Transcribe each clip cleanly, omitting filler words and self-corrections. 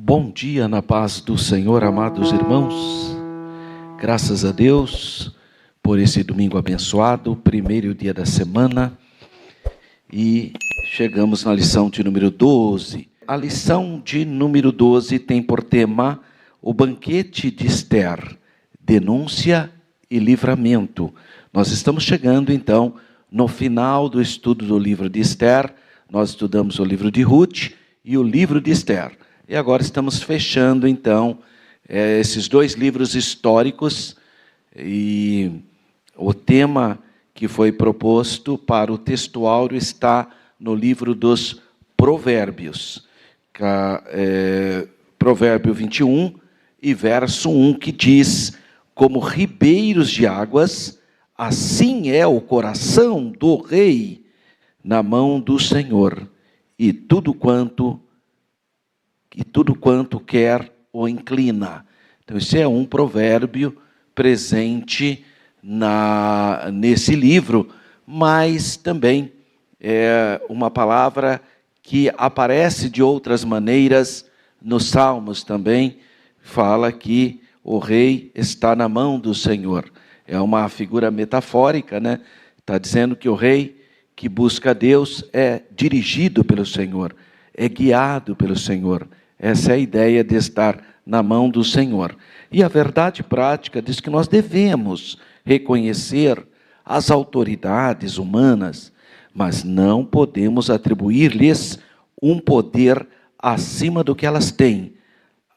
Bom dia na paz do Senhor, amados irmãos. Graças a Deus por esse domingo abençoado, primeiro dia da semana. E chegamos na lição de número 12. A lição de número 12 tem por tema o banquete de Esther, denúncia e livramento. Nós estamos chegando então no final do estudo do livro de Esther. Nós estudamos o livro de Ruth e o livro de Esther. E agora estamos fechando, então, esses dois livros históricos. E o tema que foi proposto para o textuário está no livro dos Provérbios. Provérbio 21 e verso 1, que diz: como ribeiros de águas, assim é o coração do rei na mão do Senhor, e tudo quanto quer o inclina. Então, esse é um provérbio presente nesse livro, mas também é uma palavra que aparece de outras maneiras nos Salmos também. Fala que o rei está na mão do Senhor. É uma figura metafórica, né? Está dizendo que o rei que busca Deus é dirigido pelo Senhor, é guiado pelo Senhor. Essa é a ideia de estar na mão do Senhor. E a verdade prática diz que nós devemos reconhecer as autoridades humanas, mas não podemos atribuir-lhes um poder acima do que elas têm.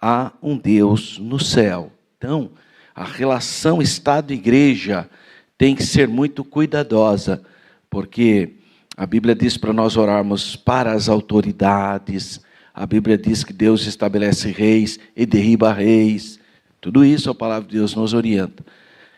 Há um Deus no céu. Então, a relação Estado-Igreja tem que ser muito cuidadosa, porque a Bíblia diz para nós orarmos para as autoridades. A Bíblia diz que Deus estabelece reis e derriba reis. Tudo isso a palavra de Deus nos orienta.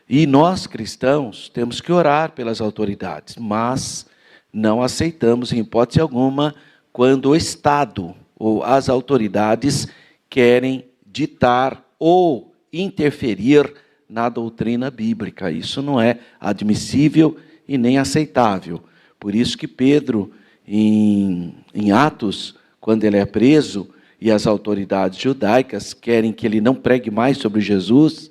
E nós, cristãos, temos que orar pelas autoridades, mas não aceitamos, em hipótese alguma, quando o Estado ou as autoridades querem ditar ou interferir na doutrina bíblica. Isso não é admissível e nem aceitável. Por isso que Pedro, em Atos, quando ele é preso e as autoridades judaicas querem que ele não pregue mais sobre Jesus,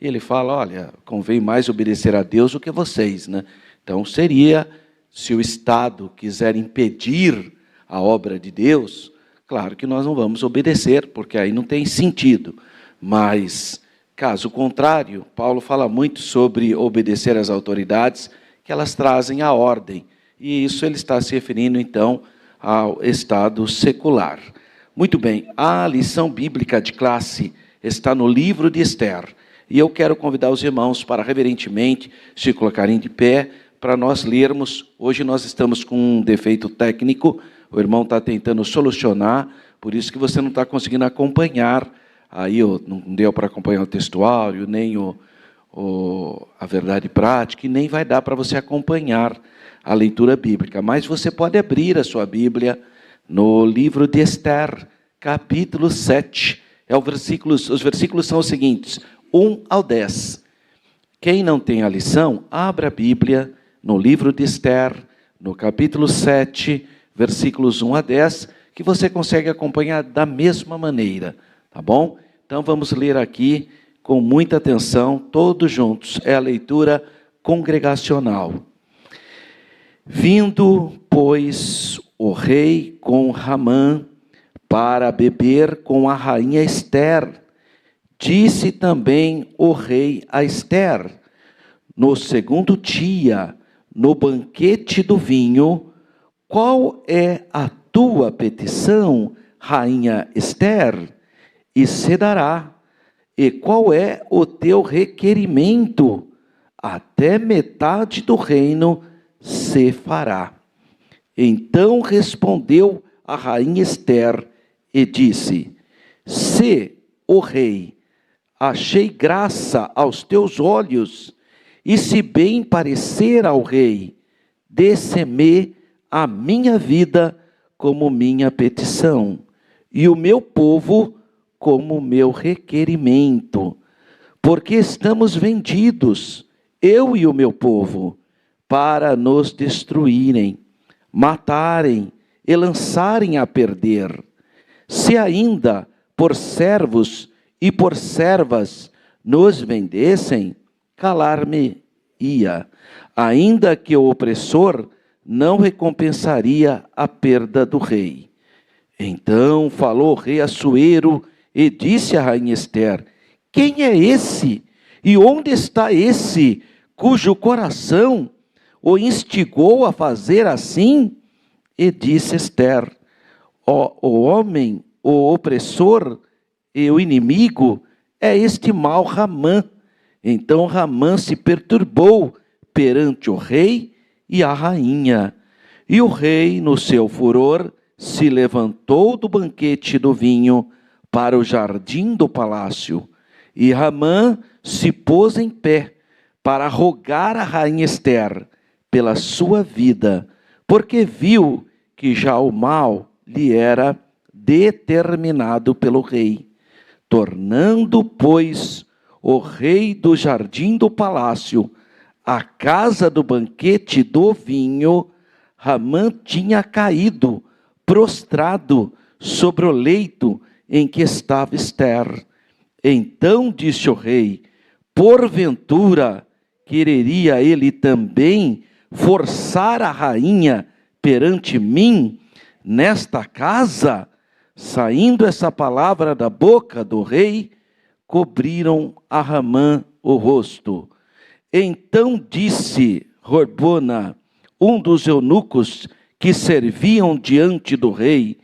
ele fala: olha, convém mais obedecer a Deus do que vocês, né? Então seria, se o Estado quiser impedir a obra de Deus, claro que nós não vamos obedecer, porque aí não tem sentido. Mas, caso contrário, Paulo fala muito sobre obedecer às autoridades, que elas trazem a ordem. E isso ele está se referindo, então, ao estado secular. Muito bem, a lição bíblica de classe está no livro de Esther. E eu quero convidar os irmãos para reverentemente se colocarem de pé para nós lermos. Hoje nós estamos com um defeito técnico, o irmão está tentando solucionar, por isso que você não está conseguindo acompanhar. Aí não deu para acompanhar o textuário, nem a verdade prática, e nem vai dar para você acompanhar a leitura bíblica. Mas você pode abrir a sua Bíblia no livro de Esther, capítulo 7. Os versículos são os seguintes, 1 ao 10. Quem não tem a lição, abra a Bíblia no livro de Esther, no capítulo 7, versículos 1 a 10, que você consegue acompanhar da mesma maneira, tá bom? Então vamos ler aqui com muita atenção, todos juntos. É a leitura congregacional. Vindo, pois, o rei com Ramã para beber com a rainha Esther, disse também o rei a Esther: no segundo dia, no banquete do vinho, qual é a tua petição, rainha Esther? E se dará. E qual é o teu requerimento? Até metade do reino se fará. Então respondeu a rainha Esther e disse: se, ó rei, achei graça aos teus olhos, e se bem parecer ao rei, dê-se-me a minha vida como minha petição, e o meu povo como meu requerimento, porque estamos vendidos, eu e o meu povo, para nos destruírem, matarem e lançarem a perder. Se ainda por servos e por servas nos vendessem, calar-me-ia, ainda que o opressor não recompensaria a perda do rei. Então falou o rei Assuero e disse à rainha Ester: quem é esse? E onde está esse cujo coração o instigou a fazer assim? E disse Ester: o homem, o opressor e o inimigo é este mau Ramã. Então Ramã se perturbou perante o rei e a rainha. E o rei, no seu furor, se levantou do banquete do vinho para o jardim do palácio. E Ramã se pôs em pé para rogar a rainha Ester pela sua vida, porque viu que já o mal lhe era determinado pelo rei. Tornando, pois, o rei do jardim do palácio à casa do banquete do vinho, Ramã tinha caído, prostrado sobre o leito em que estava Ester. Então disse o rei: porventura quereria ele também forçar a rainha perante mim nesta casa? Saindo essa palavra da boca do rei, cobriram a Ramã o rosto. Então disse Harbona, um dos eunucos que serviam diante do rei: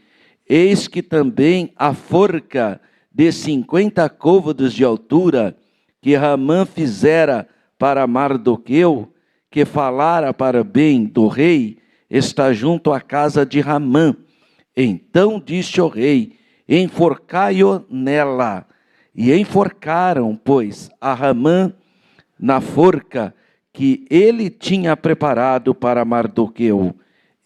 eis que também a forca de 50 côvados de altura que Ramã fizera para Mardoqueu, que falara para bem do rei, está junto à casa de Ramã. Então disse o rei: enforcai-o nela. E enforcaram, pois, a Ramã na forca que ele tinha preparado para Mardoqueu.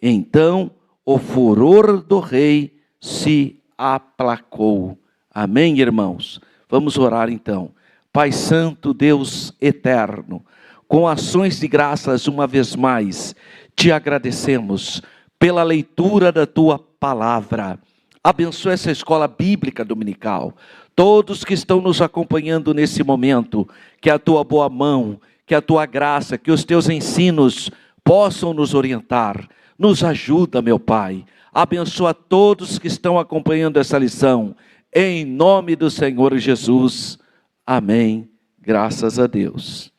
Então o furor do rei se aplacou. Amém, irmãos? Vamos orar então. Pai Santo, Deus eterno, com ações de graças uma vez mais, te agradecemos pela leitura da tua palavra. Abençoa essa escola bíblica dominical. Todos que estão nos acompanhando nesse momento, que a tua boa mão, que a tua graça, que os teus ensinos possam nos orientar. Nos ajuda, meu Pai. Abençoa todos que estão acompanhando essa lição. Em nome do Senhor Jesus. Amém. Graças a Deus.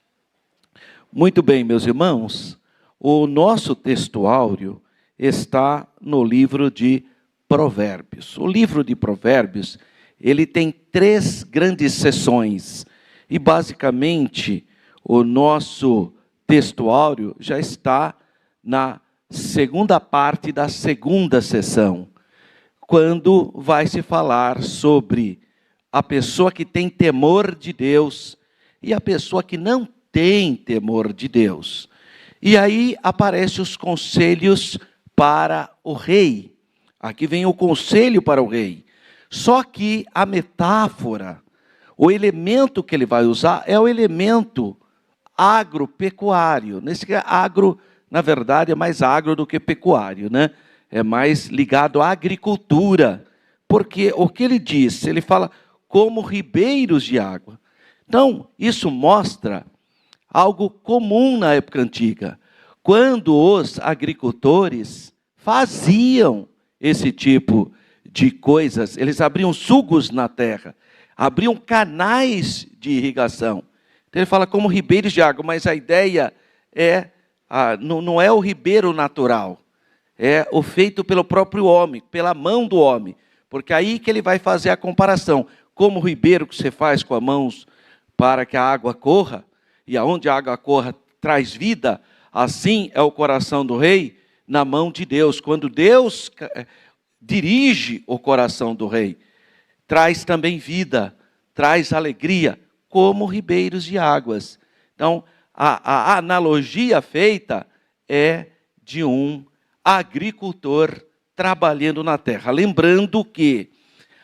Muito bem, meus irmãos. O nosso textuário está no livro de Provérbios. O livro de Provérbios, ele tem 3 grandes seções. E basicamente, o nosso textuário já está na segunda parte da segunda sessão, quando vai se falar sobre a pessoa que tem temor de Deus e a pessoa que não tem temor de Deus. E aí aparecem os conselhos para o rei. Aqui vem o conselho para o rei. Só que a metáfora, o elemento que ele vai usar é o elemento agropecuário. Nesse agro, na verdade, é mais agro do que pecuário, né? É mais ligado à agricultura. Porque o que ele diz? Ele fala como ribeiros de água. Então, isso mostra algo comum na época antiga, quando os agricultores faziam esse tipo de coisas. Eles abriam sulgos na terra, abriam canais de irrigação. Então ele fala como ribeiros de água, mas a ideia é, não é o ribeiro natural, é o feito pelo próprio homem, pela mão do homem, porque aí que ele vai fazer a comparação. Como o ribeiro que você faz com as mãos para que a água corra, e aonde a água corra traz vida, assim é o coração do rei na mão de Deus. Quando Deus dirige o coração do rei, traz também vida, traz alegria, como ribeiros de águas. Então, a analogia feita é de um agricultor trabalhando na terra. Lembrando que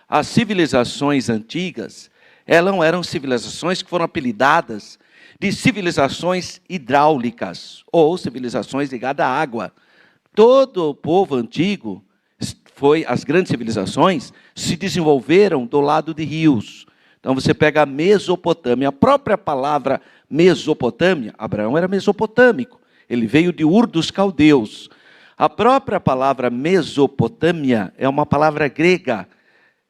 as civilizações antigas, elas não eram civilizações que foram apelidadas de civilizações hidráulicas ou civilizações ligadas à água. Todo o povo antigo as grandes civilizações se desenvolveram do lado de rios. Então você pega a Mesopotâmia, a própria palavra Mesopotâmia, Abraão era mesopotâmico, ele veio de Ur dos Caldeus. A própria palavra Mesopotâmia é uma palavra grega,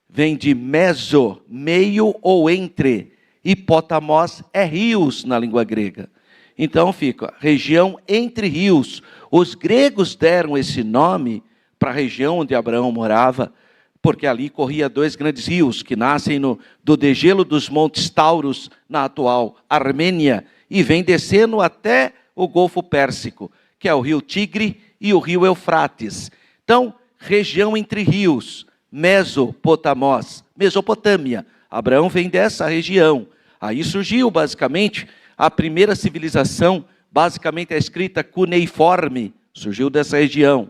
vem de meso, meio ou entre, e potamos é rios na língua grega. Então fica região entre rios. Os gregos deram esse nome para a região onde Abraão morava, porque ali corria 2 grandes rios que nascem do degelo dos montes Taurus, na atual Armênia, e vem descendo até o Golfo Pérsico, que é o rio Tigre e o rio Eufrates. Então, região entre rios, Mesopotamos, Mesopotâmia. Abraão vem dessa região. Aí surgiu, basicamente, a primeira civilização, basicamente a escrita cuneiforme, surgiu dessa região.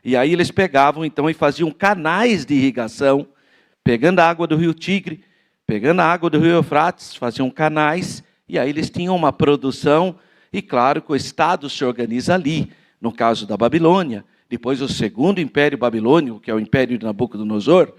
E aí eles pegavam, então, e faziam canais de irrigação, pegando a água do rio Tigre, pegando a água do rio Eufrates, faziam canais, e aí eles tinham uma produção, e claro que o Estado se organiza ali, no caso da Babilônia. Depois o segundo império babilônico, que é o império de Nabucodonosor,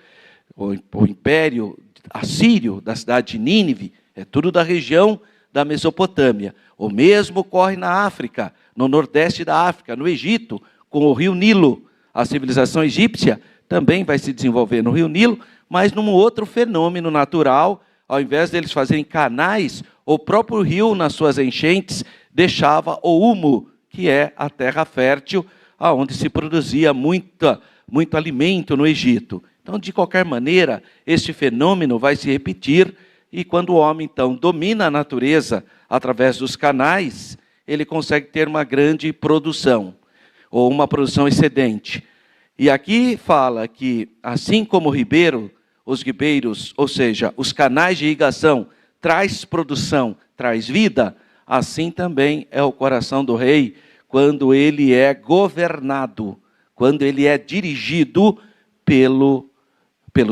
o império assírio da cidade de Nínive, é tudo da região da Mesopotâmia. O mesmo ocorre na África, no nordeste da África, no Egito, com o rio Nilo. A civilização egípcia também vai se desenvolver no rio Nilo, mas num outro fenômeno natural. Ao invés deles fazerem canais, o próprio rio, nas suas enchentes, deixava o humo, que é a terra fértil, onde se produzia muito alimento no Egito. Então, de qualquer maneira, este fenômeno vai se repetir, e quando o homem, então, domina a natureza através dos canais, ele consegue ter uma grande produção, ou uma produção excedente. E aqui fala que, assim como o ribeiro, os ribeiros, ou seja, os canais de irrigação, traz produção, traz vida, assim também é o coração do rei, quando ele é governado, quando ele é dirigido pelo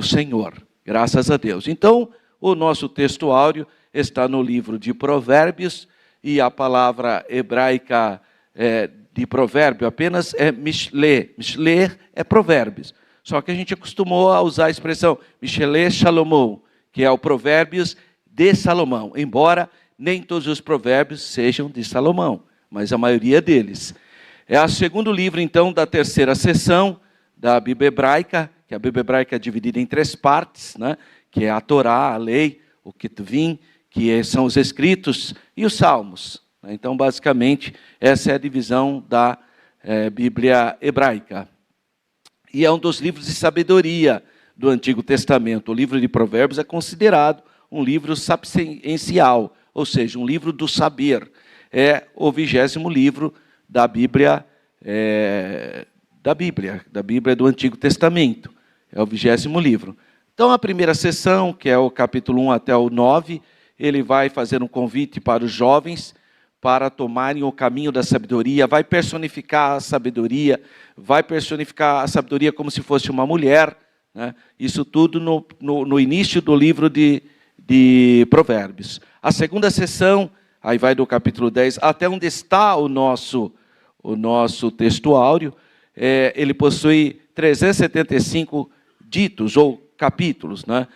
Senhor. Graças a Deus. Então, o nosso texto áureo está no livro de Provérbios, e a palavra hebraica de provérbio apenas é mishle. Mishle é provérbios. Só que a gente acostumou a usar a expressão Mishle Shalomon, que é o provérbios de Salomão. Embora nem todos os provérbios sejam de Salomão, mas a maioria deles. É o segundo livro, então, da terceira seção da Bíblia hebraica, que a Bíblia hebraica é dividida em 3 partes, né? Que é a Torá, a lei, o Ketuvim, que são os escritos, e os salmos. Então, basicamente, essa é a divisão da Bíblia hebraica. E é um dos livros de sabedoria do Antigo Testamento. O livro de Provérbios é considerado um livro sapiencial, ou seja, um livro do saber. É o 20º livro da Bíblia, da Bíblia do Antigo Testamento. É o 20º livro. Então, a primeira sessão, que é o capítulo 1 até o 9, ele vai fazer um convite para os jovens para tomarem o caminho da sabedoria, vai personificar a sabedoria como se fosse uma mulher, né? Isso tudo no início do livro de Provérbios. A segunda sessão, aí vai do capítulo 10 até onde está o nosso texto áureo, ele possui 375 ditos ou capítulos, né?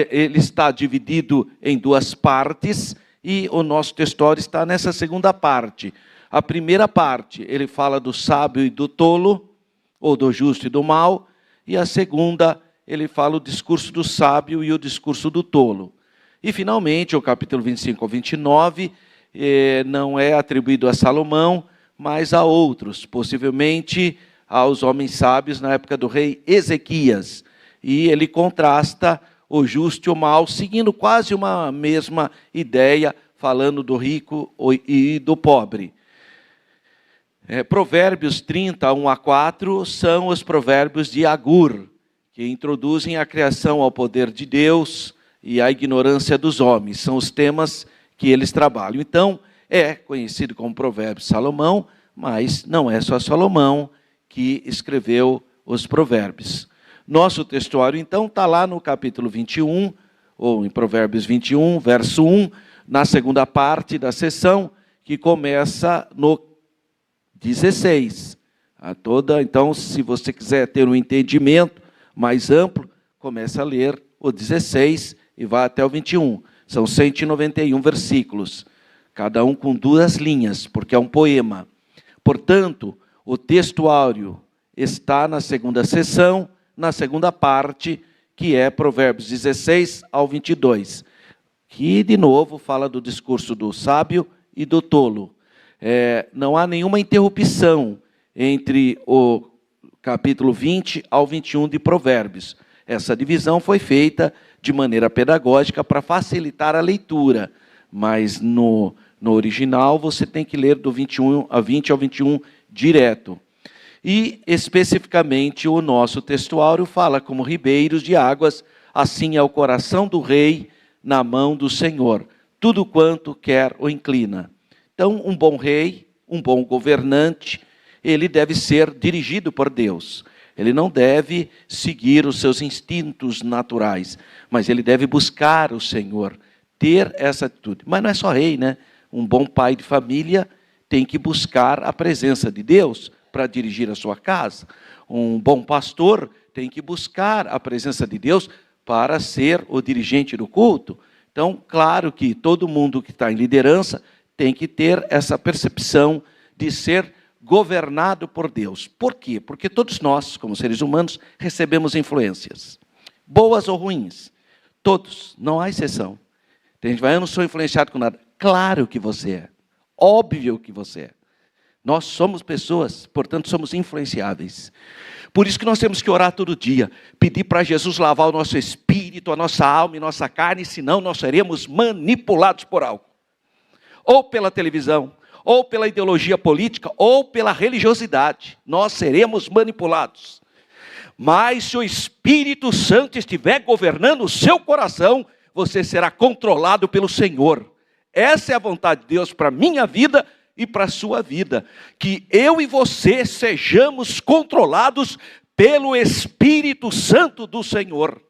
Ele está dividido em 2 partes, e o nosso textório está nessa segunda parte. A primeira parte, ele fala do sábio e do tolo, ou do justo e do mal, e a segunda, ele fala o discurso do sábio e o discurso do tolo. E, finalmente, o capítulo 25 ao 29, não é atribuído a Salomão, mas a outros, possivelmente aos homens sábios na época do rei Ezequias. E ele contrasta o justo e o mal, seguindo quase uma mesma ideia, falando do rico e do pobre. Provérbios 30, 1 a 4, são os provérbios de Agur, que introduzem a criação ao poder de Deus e a ignorância dos homens. São os temas que eles trabalham. Então, é conhecido como Provérbios de Salomão, mas não é só Salomão que escreveu os provérbios. Nosso textuário, então, está lá no capítulo 21, ou em Provérbios 21, verso 1, na segunda parte da sessão, que começa no 16. Então, se você quiser ter um entendimento mais amplo, comece a ler o 16 e vai até o 21. São 191 versículos, cada um com 2 linhas, porque é um poema. Portanto, o texto áureo está na segunda seção, na segunda parte, que é Provérbios 16 ao 22, que, de novo, fala do discurso do sábio e do tolo. Não há nenhuma interrupção entre o capítulo 20 ao 21 de Provérbios. Essa divisão foi feita de maneira pedagógica para facilitar a leitura, mas no original você tem que ler do 21 a 20 ao 21 direto. E, especificamente, o nosso texto áureo fala como ribeiros de águas, assim é o coração do rei na mão do Senhor, tudo quanto quer o inclina. Então, um bom rei, um bom governante, ele deve ser dirigido por Deus. Ele não deve seguir os seus instintos naturais, mas ele deve buscar o Senhor, ter essa atitude. Mas não é só rei, né? Um bom pai de família tem que buscar a presença de Deus para dirigir a sua casa. Um bom pastor tem que buscar a presença de Deus para ser o dirigente do culto. Então, claro que todo mundo que está em liderança tem que ter essa percepção de ser governado por Deus. Por quê? Porque todos nós, como seres humanos, recebemos influências, boas ou ruins. Todos, não há exceção. Tem gente que vai, eu não sou influenciado com nada. Claro que você é. Óbvio que você é. Nós somos pessoas, portanto somos influenciáveis. Por isso que nós temos que orar todo dia, pedir para Jesus lavar o nosso espírito, a nossa alma e nossa carne, senão nós seremos manipulados por algo. Ou pela televisão, ou pela ideologia política, ou pela religiosidade. Nós seremos manipulados. Mas se o Espírito Santo estiver governando o seu coração, você será controlado pelo Senhor. Essa é a vontade de Deus para a minha vida e para a sua vida. Que eu e você sejamos controlados pelo Espírito Santo do Senhor.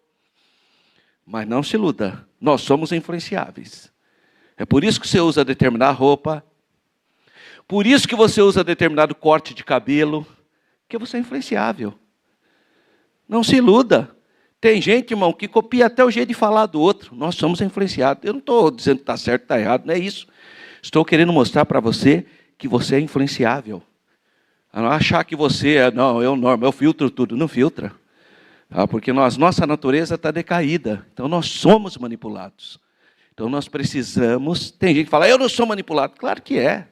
Mas não se iluda, nós somos influenciáveis. É por isso que você usa determinada roupa, por isso que você usa determinado corte de cabelo, porque você é influenciável. Não se iluda. Tem gente, irmão, que copia até o jeito de falar do outro. Nós somos influenciados. Eu não estou dizendo que está certo ou está errado, não é isso. Estou querendo mostrar para você que você é influenciável. A não achar que você é, não, eu normo, eu filtro tudo. Não filtra. Porque nossa natureza está decaída. Então nós somos manipulados. Então nós precisamos... Tem gente que fala, eu não sou manipulado. Claro que é.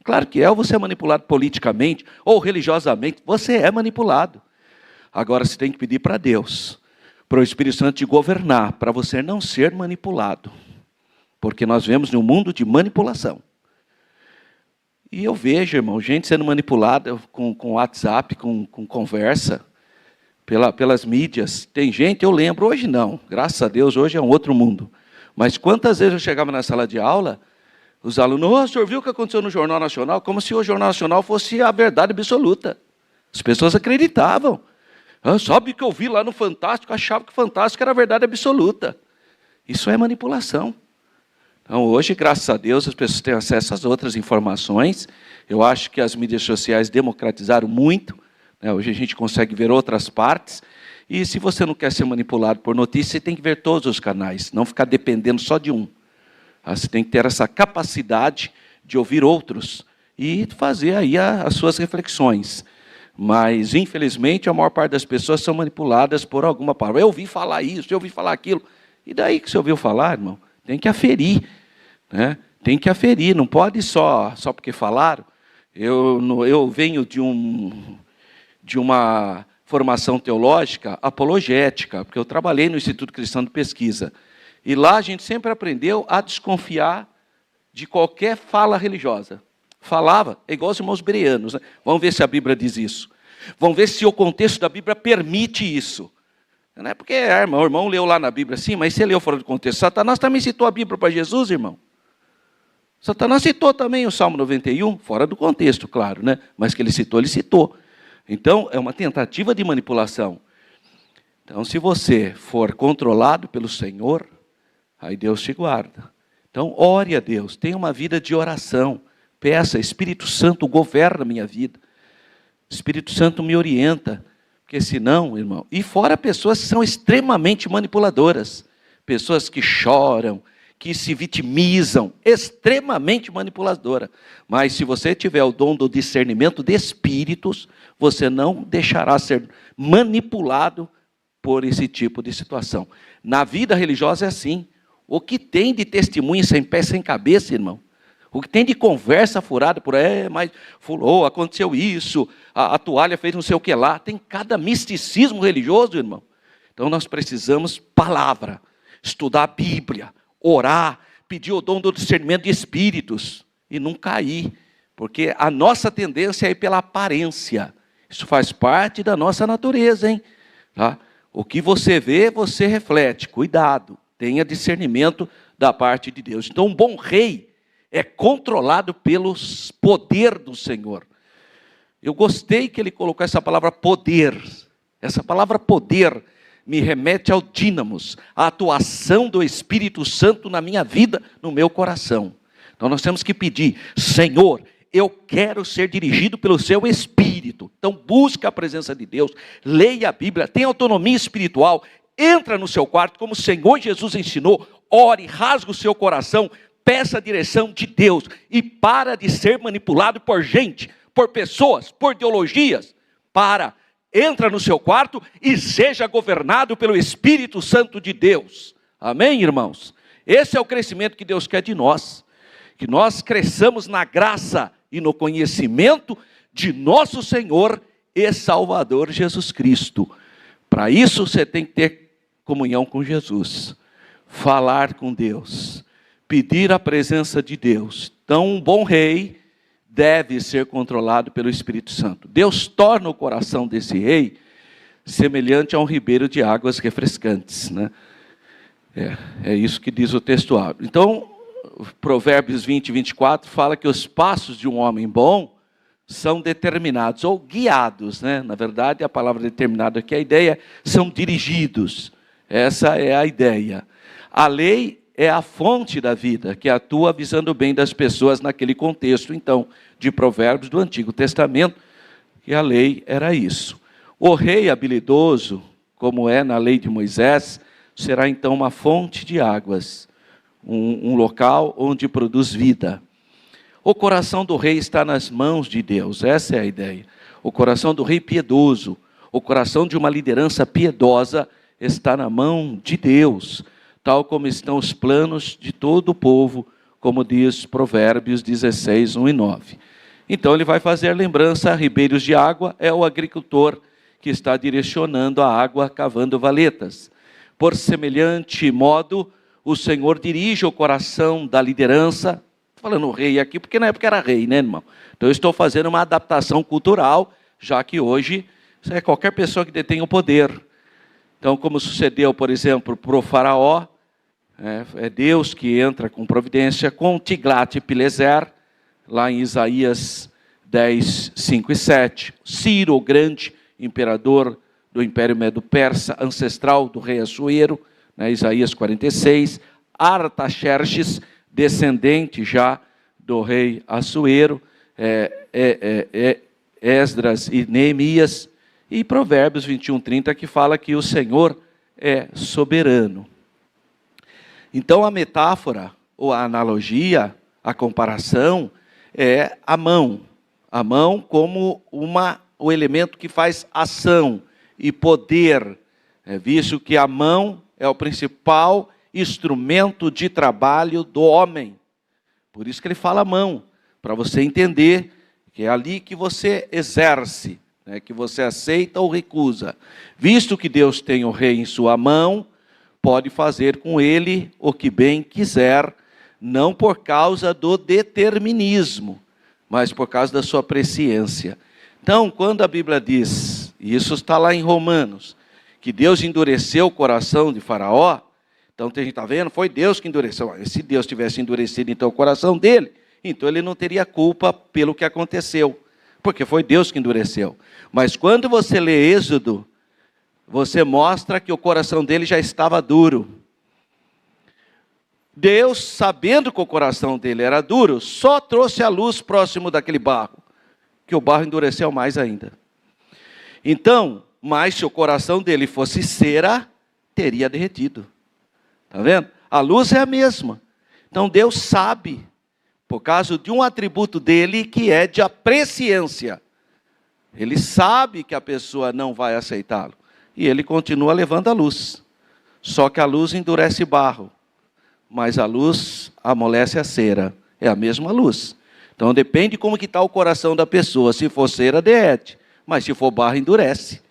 Claro que é. Ou você é manipulado politicamente, ou religiosamente. Você é manipulado. Agora você tem que pedir para Deus, para o Espírito Santo te governar, para você não ser manipulado. Porque nós vivemos num mundo de manipulação. E eu vejo, irmão, gente sendo manipulada com WhatsApp, com conversa, pelas mídias. Tem gente, eu lembro, hoje não, graças a Deus, hoje é um outro mundo. Mas quantas vezes eu chegava na sala de aula, os alunos, o senhor viu o que aconteceu no Jornal Nacional? Como se o Jornal Nacional fosse a verdade absoluta. As pessoas acreditavam. Sabe o que eu vi lá no Fantástico? Achava que o Fantástico era a verdade absoluta. Isso é manipulação. Então, hoje, graças a Deus, as pessoas têm acesso às outras informações. Eu acho que as mídias sociais democratizaram muito. Hoje a gente consegue ver outras partes. E se você não quer ser manipulado por notícias, você tem que ver todos os canais, não ficar dependendo só de um. Você tem que ter essa capacidade de ouvir outros e fazer aí as suas reflexões. Mas, infelizmente, a maior parte das pessoas são manipuladas por alguma palavra. Eu ouvi falar isso, eu ouvi falar aquilo. E daí que você ouviu falar, irmão? Tem que aferir. Né? Tem que aferir, não pode só porque falaram. Eu venho de uma formação teológica apologética, porque eu trabalhei no Instituto Cristão de Pesquisa. E lá a gente sempre aprendeu a desconfiar de qualquer fala religiosa. Falava, é igual os irmãos bereanos. Né? Vamos ver se a Bíblia diz isso. Vamos ver se o contexto da Bíblia permite isso. Não é porque, irmão, o irmão leu lá na Bíblia assim, mas você leu fora do contexto. Satanás também citou a Bíblia para Jesus, irmão. Satanás citou também o Salmo 91, fora do contexto, claro, né? Mas que ele citou. Então, é uma tentativa de manipulação. Então, se você for controlado pelo Senhor, aí Deus te guarda. Então, ore a Deus, tenha uma vida de oração. Peça, Espírito Santo, governa a minha vida. O Espírito Santo me orienta, porque senão, irmão... E fora pessoas que são extremamente manipuladoras, pessoas que choram, que se vitimizam, extremamente manipuladora. Mas se você tiver o dom do discernimento de espíritos, você não deixará ser manipulado por esse tipo de situação. Na vida religiosa é assim. O que tem de testemunho sem pé, sem cabeça, irmão? O que tem de conversa furada por aí, mas fulou, aconteceu isso, a toalha fez não sei o que lá. Tem cada misticismo religioso, irmão. Então nós precisamos palavra, estudar a Bíblia, orar, pedir o dom do discernimento de espíritos e não cair, porque a nossa tendência é ir pela aparência. Isso faz parte da nossa natureza, hein? Tá? O que você vê, você reflete. Cuidado, tenha discernimento da parte de Deus. Então, um bom rei é controlado pelo poder do Senhor. Eu gostei que ele colocou essa palavra poder. Essa palavra poder me remete ao dínamos, à atuação do Espírito Santo na minha vida, no meu coração. Então nós temos que pedir: Senhor, eu quero ser dirigido pelo seu Espírito. Então busca a presença de Deus, leia a Bíblia, tenha autonomia espiritual, entra no seu quarto, como o Senhor Jesus ensinou, ore, rasga o seu coração, peça a direção de Deus e para de ser manipulado por gente, por pessoas, por ideologias. Entra no seu quarto e seja governado pelo Espírito Santo de Deus. Amém, irmãos? Esse é o crescimento que Deus quer de nós. Que nós cresçamos na graça e no conhecimento de nosso Senhor e Salvador Jesus Cristo. Para isso você tem que ter comunhão com Jesus. Falar com Deus. Pedir a presença de Deus. Então um bom rei deve ser controlado pelo Espírito Santo. Deus torna o coração desse rei semelhante a um ribeiro de águas refrescantes, né? É isso que diz o texto áureo. Então, Provérbios 20 e 24 fala que os passos de um homem bom são determinados, ou guiados, né? Na verdade, a palavra determinada aqui, a ideia são dirigidos. Essa é a ideia. A lei é a fonte da vida, que atua visando o bem das pessoas naquele contexto, então, de Provérbios do Antigo Testamento, que a lei era isso. O rei habilidoso, como é na lei de Moisés, será então uma fonte de águas, um local onde produz vida. O coração do rei está nas mãos de Deus, essa é a ideia. O coração do rei piedoso, o coração de uma liderança piedosa está na mão de Deus, tal como estão os planos de todo o povo, como diz Provérbios 16, 1 e 9. Então ele vai fazer lembrança a ribeiros de água, é o agricultor que está direcionando a água, cavando valetas. Por semelhante modo, o Senhor dirige o coração da liderança, falando rei aqui, porque na época era rei, né, irmão? Então eu estou fazendo uma adaptação cultural, já que hoje é qualquer pessoa que detém o poder. Então, como sucedeu, por exemplo, para o faraó, é Deus que entra com providência, com Tiglat-Pileser, lá em Isaías 10, 5 e 7. Ciro, o grande imperador do Império Medo-Persa, ancestral do rei Assuero, Isaías 46. Artaxerxes, descendente já do rei Assuero, Esdras e Neemias. E Provérbios 21, 30, que fala que o Senhor é soberano. Então a metáfora, ou a analogia, a comparação, é a mão. A mão como o elemento que faz ação e poder, visto que a mão é o principal instrumento de trabalho do homem. Por isso que ele fala mão, para você entender que é ali que você exerce, que você aceita ou recusa. Visto que Deus tem o rei em sua mão, pode fazer com ele o que bem quiser, não por causa do determinismo, mas por causa da sua presciência. Então, quando a Bíblia diz, e isso está lá em Romanos, que Deus endureceu o coração de Faraó, então tem gente está vendo, foi Deus que endureceu. Se Deus tivesse endurecido então o coração dele, então ele não teria culpa pelo que aconteceu, porque foi Deus que endureceu. Mas quando você lê Êxodo, você mostra que o coração dele já estava duro. Deus, sabendo que o coração dele era duro, só trouxe a luz próximo daquele barro. que o barro endureceu mais ainda. Então, mas se o coração dele fosse cera, teria derretido. Está vendo? A luz é a mesma. Então Deus sabe, por causa de um atributo dele que é de presciência. Ele sabe que a pessoa não vai aceitá-lo. E ele continua levando a luz. Só que a luz endurece barro. Mas a luz amolece a cera. É a mesma luz. Então depende como que está o coração da pessoa. Se for cera, derrete. Mas se for barro, endurece.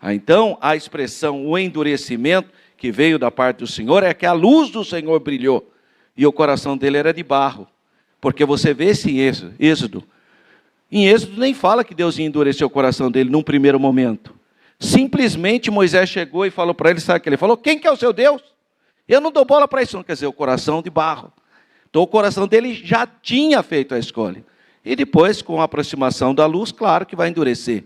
Então a expressão, o endurecimento, que veio da parte do Senhor, é que a luz do Senhor brilhou. E o coração dele era de barro. Porque você vê esse Êxodo. Em Êxodo nem fala que Deus ia endurecer o coração dele num primeiro momento. Simplesmente Moisés chegou e falou para ele, sabe o que ele falou? Quem que é o seu Deus? Eu não dou bola para isso, não. Quer dizer, o coração de barro. Então o coração dele já tinha feito a escolha. E depois, com a aproximação da luz, claro que vai endurecer.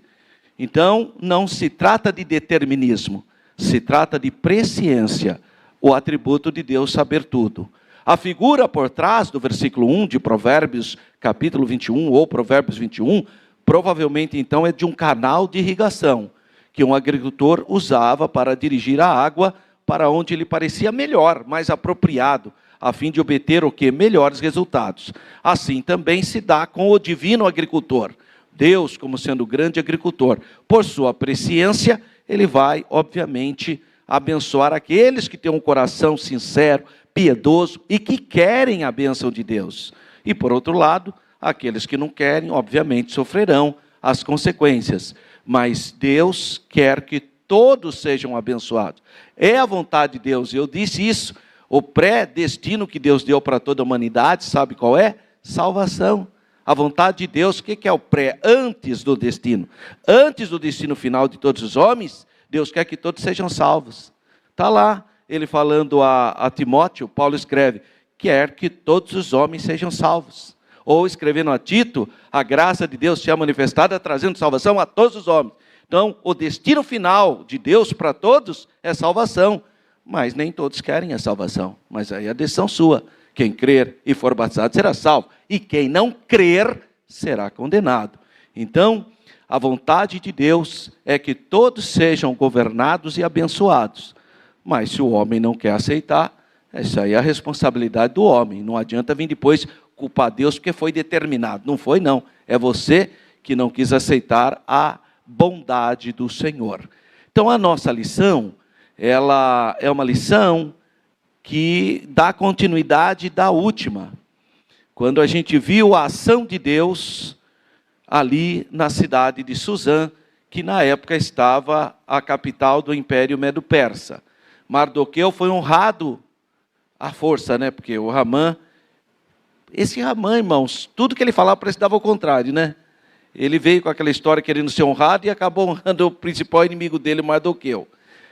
Então, não se trata de determinismo, se trata de presciência, o atributo de Deus saber tudo. A figura por trás do versículo 1 de Provérbios, capítulo 21, ou Provérbios 21, provavelmente então é de um canal de irrigação, que um agricultor usava para dirigir a água para onde lhe parecia melhor, mais apropriado, a fim de obter o quê? Melhores resultados. Assim também se dá com o divino agricultor. Deus, como sendo o grande agricultor, por sua presciência, ele vai, obviamente, abençoar aqueles que têm um coração sincero, piedoso e que querem a bênção de Deus. E, por outro lado, aqueles que não querem, obviamente, sofrerão as consequências. Mas Deus quer que todos sejam abençoados. É a vontade de Deus. Eu disse isso. O pré-destino que Deus deu para toda a humanidade, sabe qual é? Salvação. A vontade de Deus, o que é o pré? Antes do destino. Antes do destino final de todos os homens, Deus quer que todos sejam salvos. Está lá, ele falando a Timóteo, Paulo escreve, quer que todos os homens sejam salvos. Ou escrevendo a Tito, a graça de Deus se é manifestada, trazendo salvação a todos os homens. Então, o destino final de Deus para todos é salvação. Mas nem todos querem a salvação. Mas aí é a decisão sua. Quem crer e for batizado será salvo. E quem não crer será condenado. Então, a vontade de Deus é que todos sejam governados e abençoados. Mas se o homem não quer aceitar, essa aí é a responsabilidade do homem. Não adianta vir depois culpar Deus porque foi determinado. Não foi, não. É você que não quis aceitar a bondade do Senhor. Então, a nossa lição, ela é uma lição que dá continuidade da última. Quando a gente viu a ação de Deus ali na cidade de Suzã, que na época estava a capital do Império Medo-Persa. Mardoqueu foi honrado à força, né? Porque o Ramã, esse Ramã, irmãos, tudo que ele falava parece que dava o contrário, né? Ele veio com aquela história querendo ser honrado e acabou honrando o principal inimigo dele, Mardoqueu.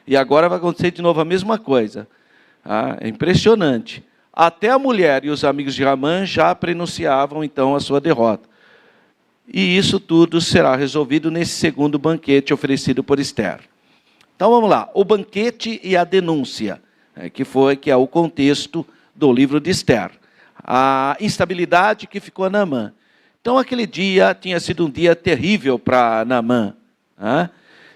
E agora vai acontecer de novo a mesma coisa. É impressionante. Até a mulher e os amigos de Ramã já prenunciavam então a sua derrota. E isso tudo será resolvido nesse segundo banquete oferecido por Esther. Então vamos lá, o banquete e a denúncia, que é o contexto do livro de Esther. A instabilidade que ficou a Naamã. Então aquele dia tinha sido um dia terrível para Naamã.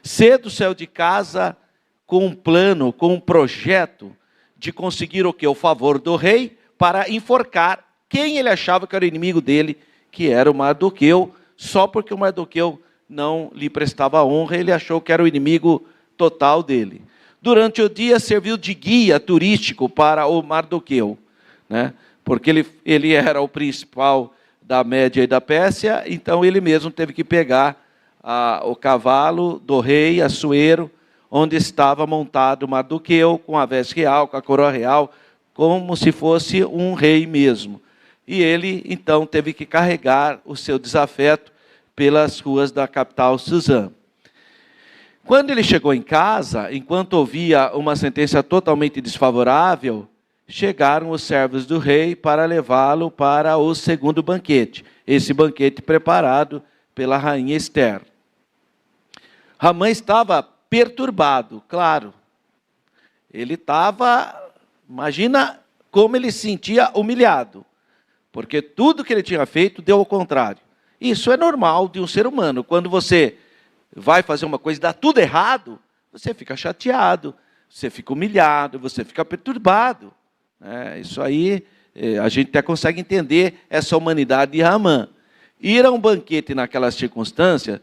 Cedo saiu de casa com um plano, com um projeto de conseguir o quê? O favor do rei para enforcar quem ele achava que era o inimigo dele, que era o Mardoqueu, só porque o Mardoqueu não lhe prestava honra, ele achou que era o inimigo total dele. Durante o dia serviu de guia turístico para o Mardoqueu, né? Porque ele era o principal da Média e da Pérsia, então ele mesmo teve que pegar o cavalo do rei, Assuero, onde estava montado Mardoqueu, com a veste real, com a coroa real, como se fosse um rei mesmo. E ele, então, teve que carregar o seu desafeto pelas ruas da capital Suzã. Quando ele chegou em casa, enquanto ouvia uma sentença totalmente desfavorável, chegaram os servos do rei para levá-lo para o segundo banquete. Esse banquete preparado pela rainha Esther. Ramã estava perturbado, claro. Ele estava, imagina como ele se sentia humilhado. Porque tudo que ele tinha feito deu ao contrário. Isso é normal de um ser humano. Quando você vai fazer uma coisa e dá tudo errado, você fica chateado, você fica humilhado, você fica perturbado. Isso aí, a gente até consegue entender essa humanidade de Haamã. Ir a um banquete naquelas circunstâncias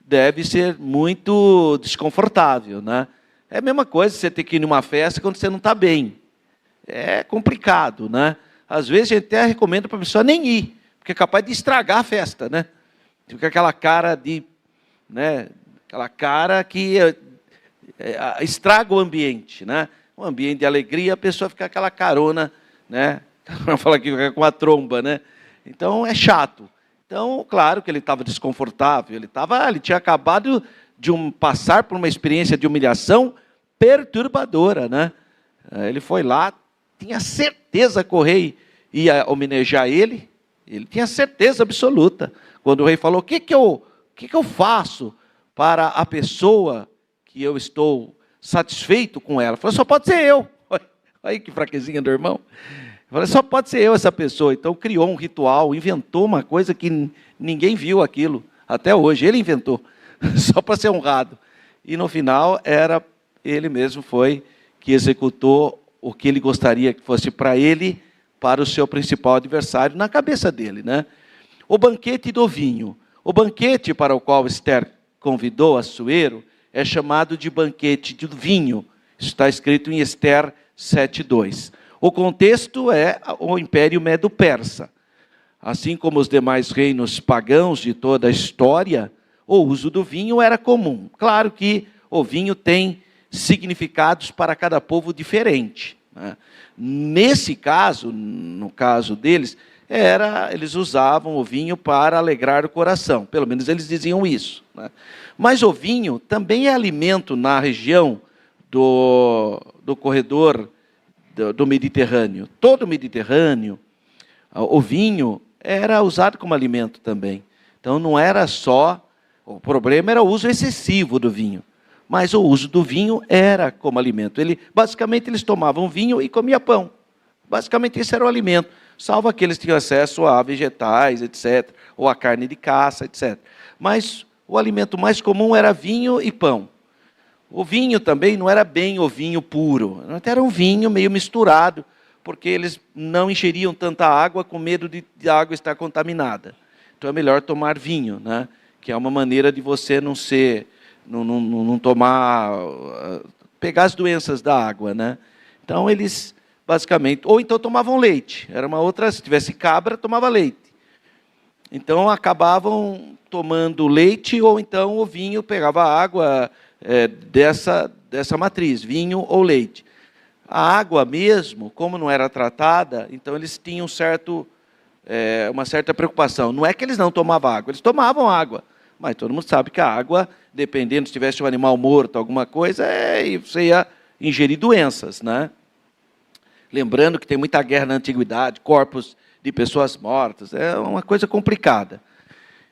deve ser muito desconfortável, né? É a mesma coisa você ter que ir numa festa quando você não está bem. É complicado, né? Às vezes a gente até recomenda para a pessoa nem ir, porque é capaz de estragar a festa, né? Fica aquela cara de, né? Aquela cara que estraga o ambiente, né? Um ambiente de alegria, a pessoa fica aquela carona, né? Vamos falar aqui com a tromba, né? Então é chato. Então, claro que ele estava desconfortável, ele tinha acabado de passar por uma experiência de humilhação perturbadora, né? Ele foi lá, tinha certeza que o rei ia homenagear ele tinha certeza absoluta. Quando o rei falou, o que eu faço para a pessoa que eu estou satisfeito com ela? Ele falou, só pode ser eu. Olha aí que fraquezinha do irmão. Falei, só pode ser eu essa pessoa. Então criou um ritual, inventou uma coisa que ninguém viu aquilo até hoje. Ele inventou, só para ser honrado. E no final ele mesmo foi que executou o que ele gostaria que fosse para ele, para o seu principal adversário, na cabeça dele, né? O banquete do vinho. O banquete para o qual Esther convidou Assuero é chamado de banquete do vinho. Isso está escrito em Esther 7:2. O contexto é o Império Medo-Persa. Assim como os demais reinos pagãos de toda a história, o uso do vinho era comum. Claro que o vinho tem significados para cada povo diferente, né? Nesse caso, no caso deles, eles usavam o vinho para alegrar o coração. Pelo menos eles diziam isso, né? Mas o vinho também é alimento na região do corredor do Mediterrâneo. Todo o Mediterrâneo, o vinho era usado como alimento também. Então não era só, o problema era o uso excessivo do vinho, mas o uso do vinho era como alimento. Basicamente eles tomavam vinho e comiam pão. Basicamente esse era o alimento, salvo aqueles que tinham acesso a vegetais, etc., ou a carne de caça, etc. Mas o alimento mais comum era vinho e pão. O vinho também não era bem o vinho puro, era um vinho meio misturado, porque eles não ingeriam tanta água com medo de a água estar contaminada. Então é melhor tomar vinho, né? Que é uma maneira de você não pegar as doenças da água, né? Então eles basicamente, ou então tomavam leite, era uma outra, se tivesse cabra, tomava leite. Então acabavam tomando leite, ou então o vinho, pegava a água dessa matriz, vinho ou leite. A água mesmo, como não era tratada, então eles tinham uma certa preocupação. Não é que eles não tomavam água, eles tomavam água, mas todo mundo sabe que a água, dependendo se tivesse um animal morto, alguma coisa, você ia ingerir doenças, né? Lembrando que tem muita guerra na antiguidade, corpos de pessoas mortas, é uma coisa complicada.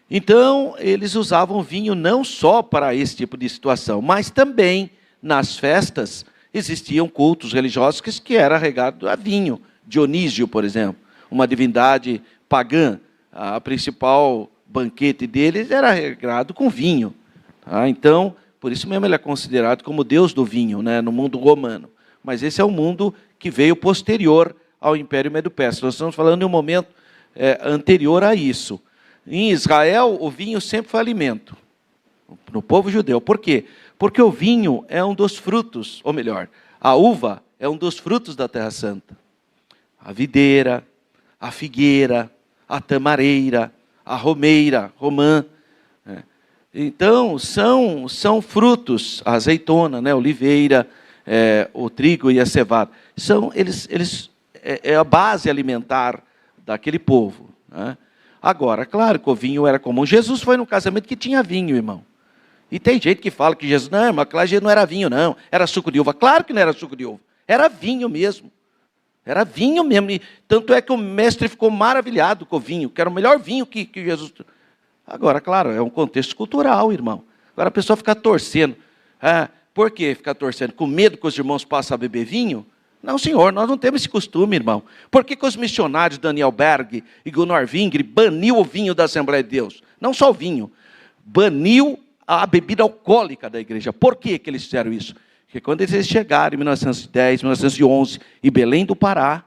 Então, eles usavam vinho não só para esse tipo de situação, mas também nas festas existiam cultos religiosos que era regado a vinho. Dionísio, por exemplo, uma divindade pagã, a principal banquete deles era regado com vinho. Tá? Então, por isso mesmo ele é considerado como deus do vinho, né, no mundo romano. Mas esse é um mundo que veio posterior ao Império Medo-Persa. Nós estamos falando de um momento anterior a isso. Em Israel, o vinho sempre foi alimento, no povo judeu. Por quê? Porque o vinho é um dos frutos, ou melhor, a uva é um dos frutos da Terra Santa. A videira, a figueira, a tamareira, a romeira, romã. Então, são frutos, a azeitona, né, a oliveira, o trigo e a cevada. É a base alimentar daquele povo, né? Agora, claro que o vinho era comum. Jesus foi num casamento que tinha vinho, irmão. E tem gente que fala que Jesus, não, mas claro, não era vinho, não. Era suco de uva. Claro que não era suco de uva. Era vinho mesmo. Era vinho mesmo. E tanto é que o mestre ficou maravilhado com o vinho, que era o melhor vinho que Jesus... Agora, claro, é um contexto cultural, irmão. Agora a pessoa fica torcendo. Por que ficar torcendo? Com medo que os irmãos passem a beber vinho? Não, senhor, nós não temos esse costume, irmão. Por que os missionários Daniel Berg e Gunnar Wingre baniu o vinho da Assembleia de Deus? Não só o vinho, baniu a bebida alcoólica da igreja. Por que eles fizeram isso? Porque quando eles chegaram em 1910, 1911, em Belém do Pará,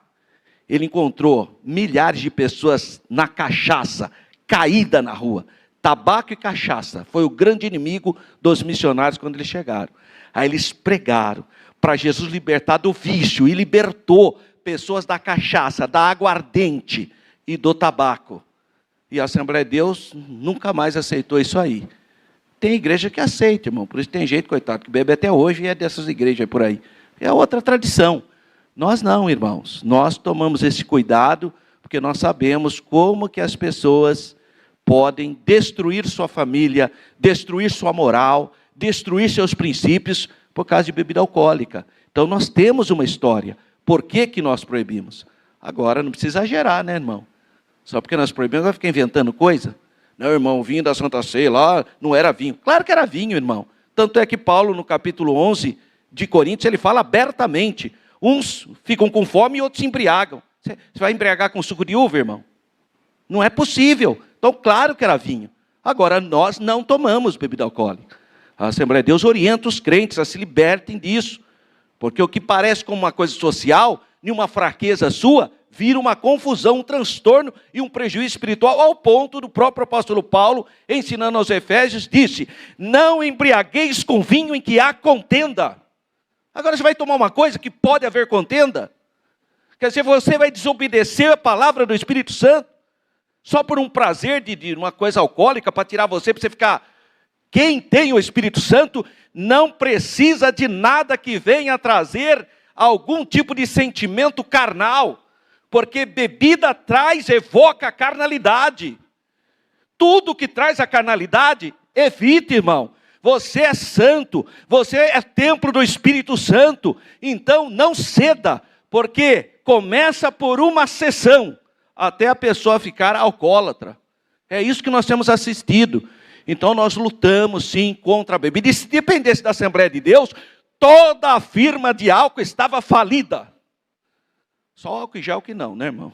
ele encontrou milhares de pessoas na cachaça, caída na rua. Tabaco e cachaça foi o grande inimigo dos missionários quando eles chegaram. Aí eles pregaram para Jesus libertar do vício e libertou pessoas da cachaça, da aguardente e do tabaco. E a Assembleia de Deus nunca mais aceitou isso aí. Tem igreja que aceita, irmão, por isso tem gente, coitado, que bebe até hoje e é dessas igrejas aí por aí. É outra tradição. Nós não, irmãos, nós tomamos esse cuidado porque nós sabemos como que as pessoas podem destruir sua família, destruir sua moral, destruir seus princípios por causa de bebida alcoólica. Então nós temos uma história. Por que que nós proibimos? Agora não precisa exagerar, né, irmão? Só porque nós proibimos, vai ficar inventando coisa? Não, irmão, o vinho da Santa Ceia lá não era vinho. Claro que era vinho, irmão. Tanto é que Paulo, no capítulo 11 de Coríntios, ele fala abertamente. Uns ficam com fome e outros se embriagam. Você vai embriagar com suco de uva, irmão? Não é possível. Então, claro que era vinho. Agora, nós não tomamos bebida alcoólica. A Assembleia de Deus orienta os crentes a se libertem disso. Porque o que parece como uma coisa social, em uma fraqueza sua, vira uma confusão, um transtorno e um prejuízo espiritual, ao ponto do próprio apóstolo Paulo, ensinando aos Efésios, disse: não embriagueis com vinho em que há contenda. Agora você vai tomar uma coisa que pode haver contenda? Quer dizer, você vai desobedecer a palavra do Espírito Santo só por um prazer de uma coisa alcoólica para tirar você, para você ficar... Quem tem o Espírito Santo não precisa de nada que venha trazer algum tipo de sentimento carnal, porque bebida evoca a carnalidade. Tudo que traz a carnalidade, evite, irmão. Você é santo, você é templo do Espírito Santo, então não ceda, porque começa por uma sessão, até a pessoa ficar alcoólatra. É isso que nós temos assistido. Então nós lutamos sim contra a bebida. E se dependesse da Assembleia de Deus, toda a firma de álcool estava falida. Só álcool e gel que não, né, irmão?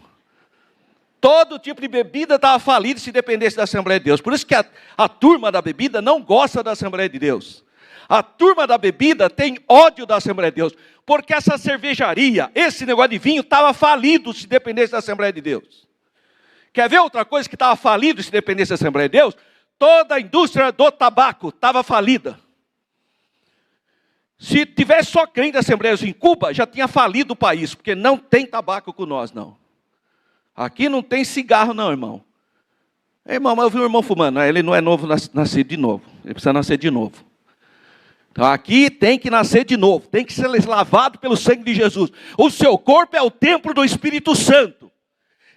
Todo tipo de bebida estava falido se dependesse da Assembleia de Deus. Por isso que a turma da bebida não gosta da Assembleia de Deus. A turma da bebida tem ódio da Assembleia de Deus. Porque essa cervejaria, esse negócio de vinho, estava falido se dependesse da Assembleia de Deus. Quer ver outra coisa que estava falido se dependesse da Assembleia de Deus? Toda a indústria do tabaco estava falida. Se tivesse só crente da Assembleia em Cuba, já tinha falido o país, porque não tem tabaco com nós, não. Aqui não tem cigarro, não, irmão. Irmão, mas eu vi um irmão fumando. Ele não é novo, nascer de novo. Ele precisa nascer de novo. Então aqui tem que nascer de novo. Tem que ser lavado pelo sangue de Jesus. O seu corpo é o templo do Espírito Santo.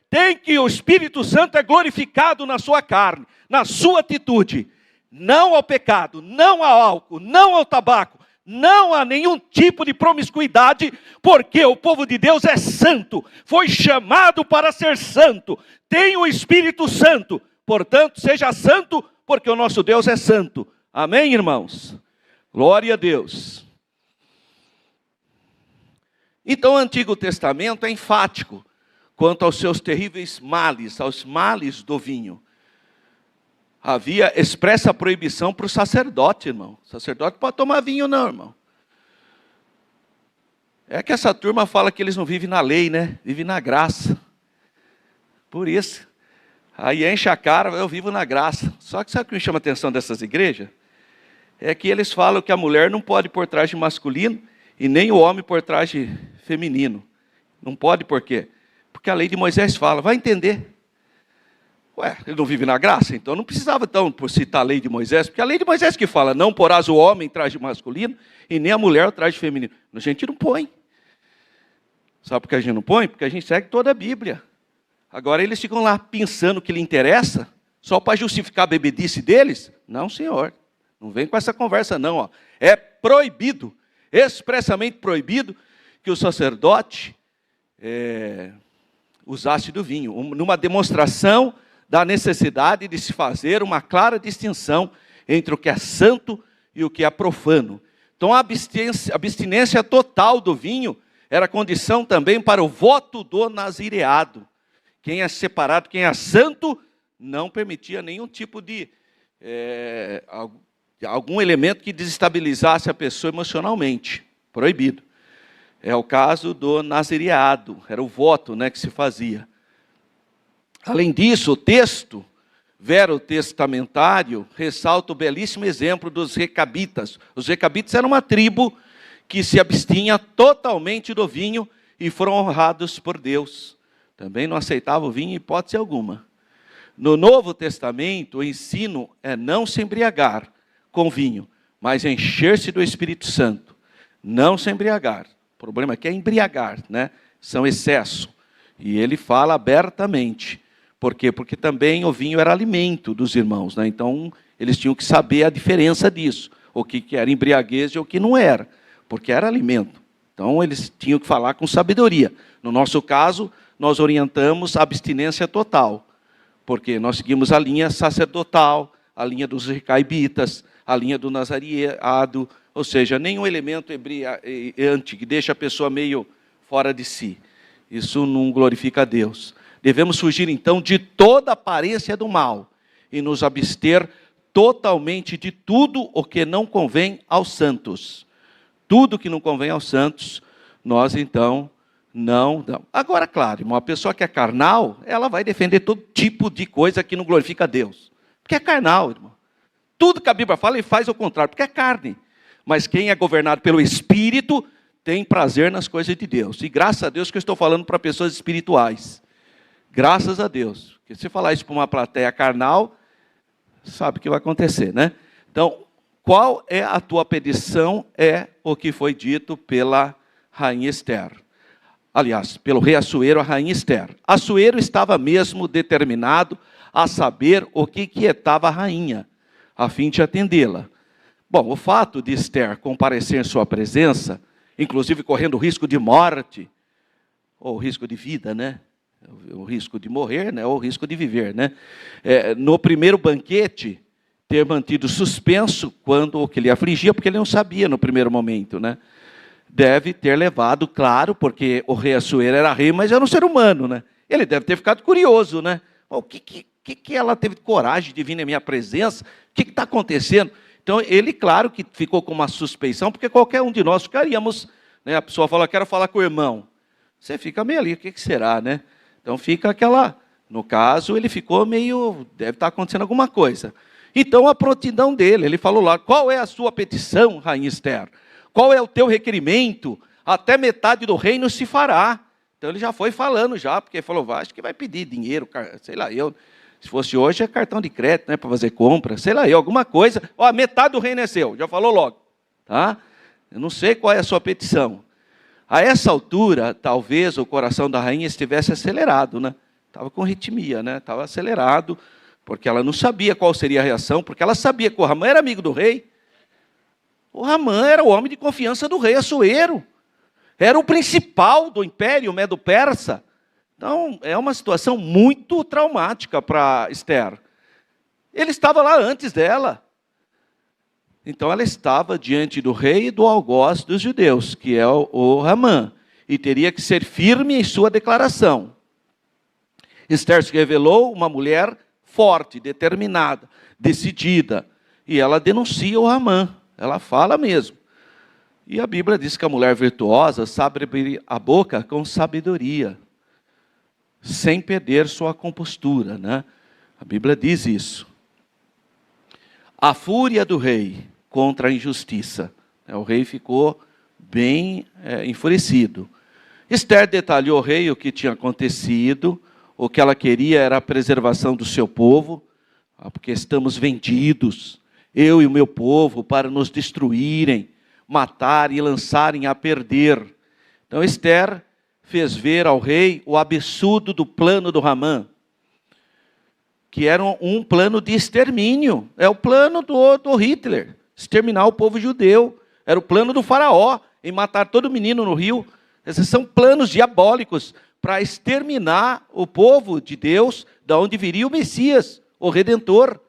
Tem que o Espírito Santo é glorificado na sua carne, na sua atitude. Não ao pecado, não ao álcool, não ao tabaco, não há nenhum tipo de promiscuidade, porque o povo de Deus é santo, foi chamado para ser santo, tem o Espírito Santo, portanto seja santo, porque o nosso Deus é santo. Amém, irmãos? Glória a Deus. Então o Antigo Testamento é enfático quanto aos seus terríveis males, aos males do vinho. Havia expressa proibição para o sacerdote, irmão. O sacerdote não pode tomar vinho não, irmão. É que essa turma fala que eles não vivem na lei, né? Vivem na graça. Por isso. Aí enche a cara, eu vivo na graça. Só que sabe o que me chama a atenção dessas igrejas? É que eles falam que a mulher não pode pôr traje masculino e nem o homem pôr traje feminino. Não pode por quê? Porque a lei de Moisés fala, vai entender. Ué, ele não vive na graça? Então não precisava então por citar a lei de Moisés, porque a lei de Moisés que fala, não porás o homem em traje masculino e nem a mulher o traje feminino. A gente não põe. Sabe por que a gente não põe? Porque a gente segue toda a Bíblia. Agora eles ficam lá pensando o que lhe interessa, só para justificar a bebedice deles? Não, senhor. Não vem com essa conversa não. Ó. É proibido, expressamente proibido, que o sacerdote usasse do vinho, numa demonstração da necessidade de se fazer uma clara distinção entre o que é santo e o que é profano. Então a abstinência total do vinho era condição também para o voto do nazireado. Quem é separado, quem é santo, não permitia nenhum tipo de algum elemento que desestabilizasse a pessoa emocionalmente. Proibido. É o caso do nazireado, era o voto, né, que se fazia. Além disso, o texto verotestamentário ressalta o belíssimo exemplo dos recabitas. Os recabitas eram uma tribo que se abstinha totalmente do vinho e foram honrados por Deus. Também não aceitava o vinho em hipótese alguma. No Novo Testamento, o ensino é não se embriagar com vinho, mas encher-se do Espírito Santo. Não se embriagar. O problema aqui é embriagar, né? São excesso. E ele fala abertamente. Por quê? Porque também o vinho era alimento dos irmãos, né? Então, eles tinham que saber a diferença disso. O que era embriaguez e o que não era. Porque era alimento. Então, eles tinham que falar com sabedoria. No nosso caso, nós orientamos a abstinência total. Porque nós seguimos a linha sacerdotal, a linha dos recabitas, a linha do nazareado, ou seja, nenhum elemento embriagante que deixa a pessoa meio fora de si. Isso não glorifica a Deus. Devemos fugir, então, de toda aparência do mal e nos abster totalmente de tudo o que não convém aos santos. Tudo que não convém aos santos, nós, então, não. Agora, claro, uma pessoa que é carnal, ela vai defender todo tipo de coisa que não glorifica a Deus. Porque é carnal, irmão. Tudo que a Bíblia fala, ele faz ao contrário, porque é carne. Mas quem é governado pelo Espírito tem prazer nas coisas de Deus. E graças a Deus que eu estou falando para pessoas espirituais. Graças a Deus. Porque se falar isso para uma plateia carnal, sabe o que vai acontecer, né? Então, qual é a tua petição? É o que foi dito pela rainha Esther. Aliás, pelo rei Assuero, a rainha Esther. Assuero estava mesmo determinado a saber o que quietava a rainha, a fim de atendê-la. Bom, o fato de Esther comparecer em sua presença, inclusive correndo risco de morte, ou risco de vida, né? O risco de morrer, né? Ou o risco de viver, né? No primeiro banquete, ter mantido suspenso quando o que lhe afligia, porque ele não sabia no primeiro momento, né? Deve ter levado, claro, porque o rei Assuero era rei, mas era um ser humano, né? Ele deve ter ficado curioso, né? O que ela teve coragem de vir na minha presença? O que está acontecendo? Então, ele, claro, que ficou com uma suspeição, porque qualquer um de nós ficaríamos, né? A pessoa fala, quero falar com o irmão. Você fica meio ali, o que será, né? Então, fica aquela... No caso, ele ficou meio... Deve estar acontecendo alguma coisa. Então, a prontidão dele, ele falou lá, qual é a sua petição, rainha Esther? Qual é o teu requerimento? Até metade do reino se fará. Então, ele já foi falando já, porque ele falou, acho que vai pedir dinheiro, sei lá, se fosse hoje, é cartão de crédito, né, para fazer compra, sei lá, alguma coisa. Ó, metade do reino é seu, já falou logo. Tá? Eu não sei qual é a sua petição. A essa altura, talvez o coração da rainha estivesse acelerado, né? Estava com arritmia, né? Estava acelerado, porque ela não sabia qual seria a reação, porque ela sabia que o Ramã era amigo do rei. O Ramã era o homem de confiança do rei Assuero. Era o principal do império medo-persa. Então, é uma situação muito traumática para Esther. Ele estava lá antes dela. Então, ela estava diante do rei e do algoz dos judeus, que é o Ramã, e teria que ser firme em sua declaração. Esther se revelou uma mulher forte, determinada, decidida, e ela denuncia o Ramã, ela fala mesmo. E a Bíblia diz que a mulher virtuosa sabe abrir a boca com sabedoria, sem perder sua compostura, né? A Bíblia diz isso. A fúria do rei contra a injustiça. O rei ficou bem enfurecido. Esther detalhou ao rei o que tinha acontecido, o que ela queria era a preservação do seu povo, porque estamos vendidos, eu e o meu povo, para nos destruírem, matar e lançarem a perder. Então Esther fez ver ao rei o absurdo do plano do Ramã, que era um plano de extermínio. É o plano do Hitler, exterminar o povo judeu. Era o plano do faraó, em matar todo menino no rio. Esses são planos diabólicos para exterminar o povo de Deus, da onde viria o Messias, o Redentor.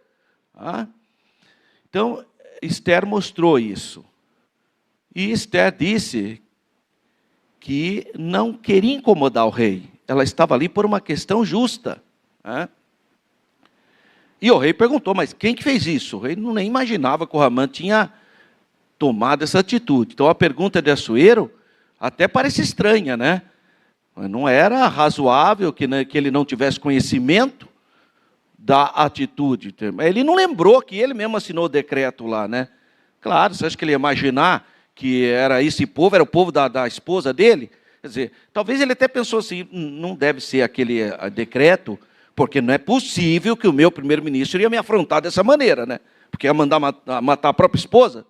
Então, Esther mostrou isso. E Esther disse que não queria incomodar o rei. Ela estava ali por uma questão justa, né? E o rei perguntou, mas quem que fez isso? O rei nem imaginava que o Ramã tinha tomado essa atitude. Então a pergunta de Assuero até parece estranha, né? Não era razoável que ele não tivesse conhecimento da atitude. Ele não lembrou que ele mesmo assinou o decreto lá, né? Claro, você acha que ele ia imaginar que era esse povo, era o povo da esposa dele? Quer dizer, talvez ele até pensou assim, não deve ser aquele decreto, porque não é possível que o meu primeiro-ministro ia me afrontar dessa maneira, né? Porque ia mandar matar a própria esposa.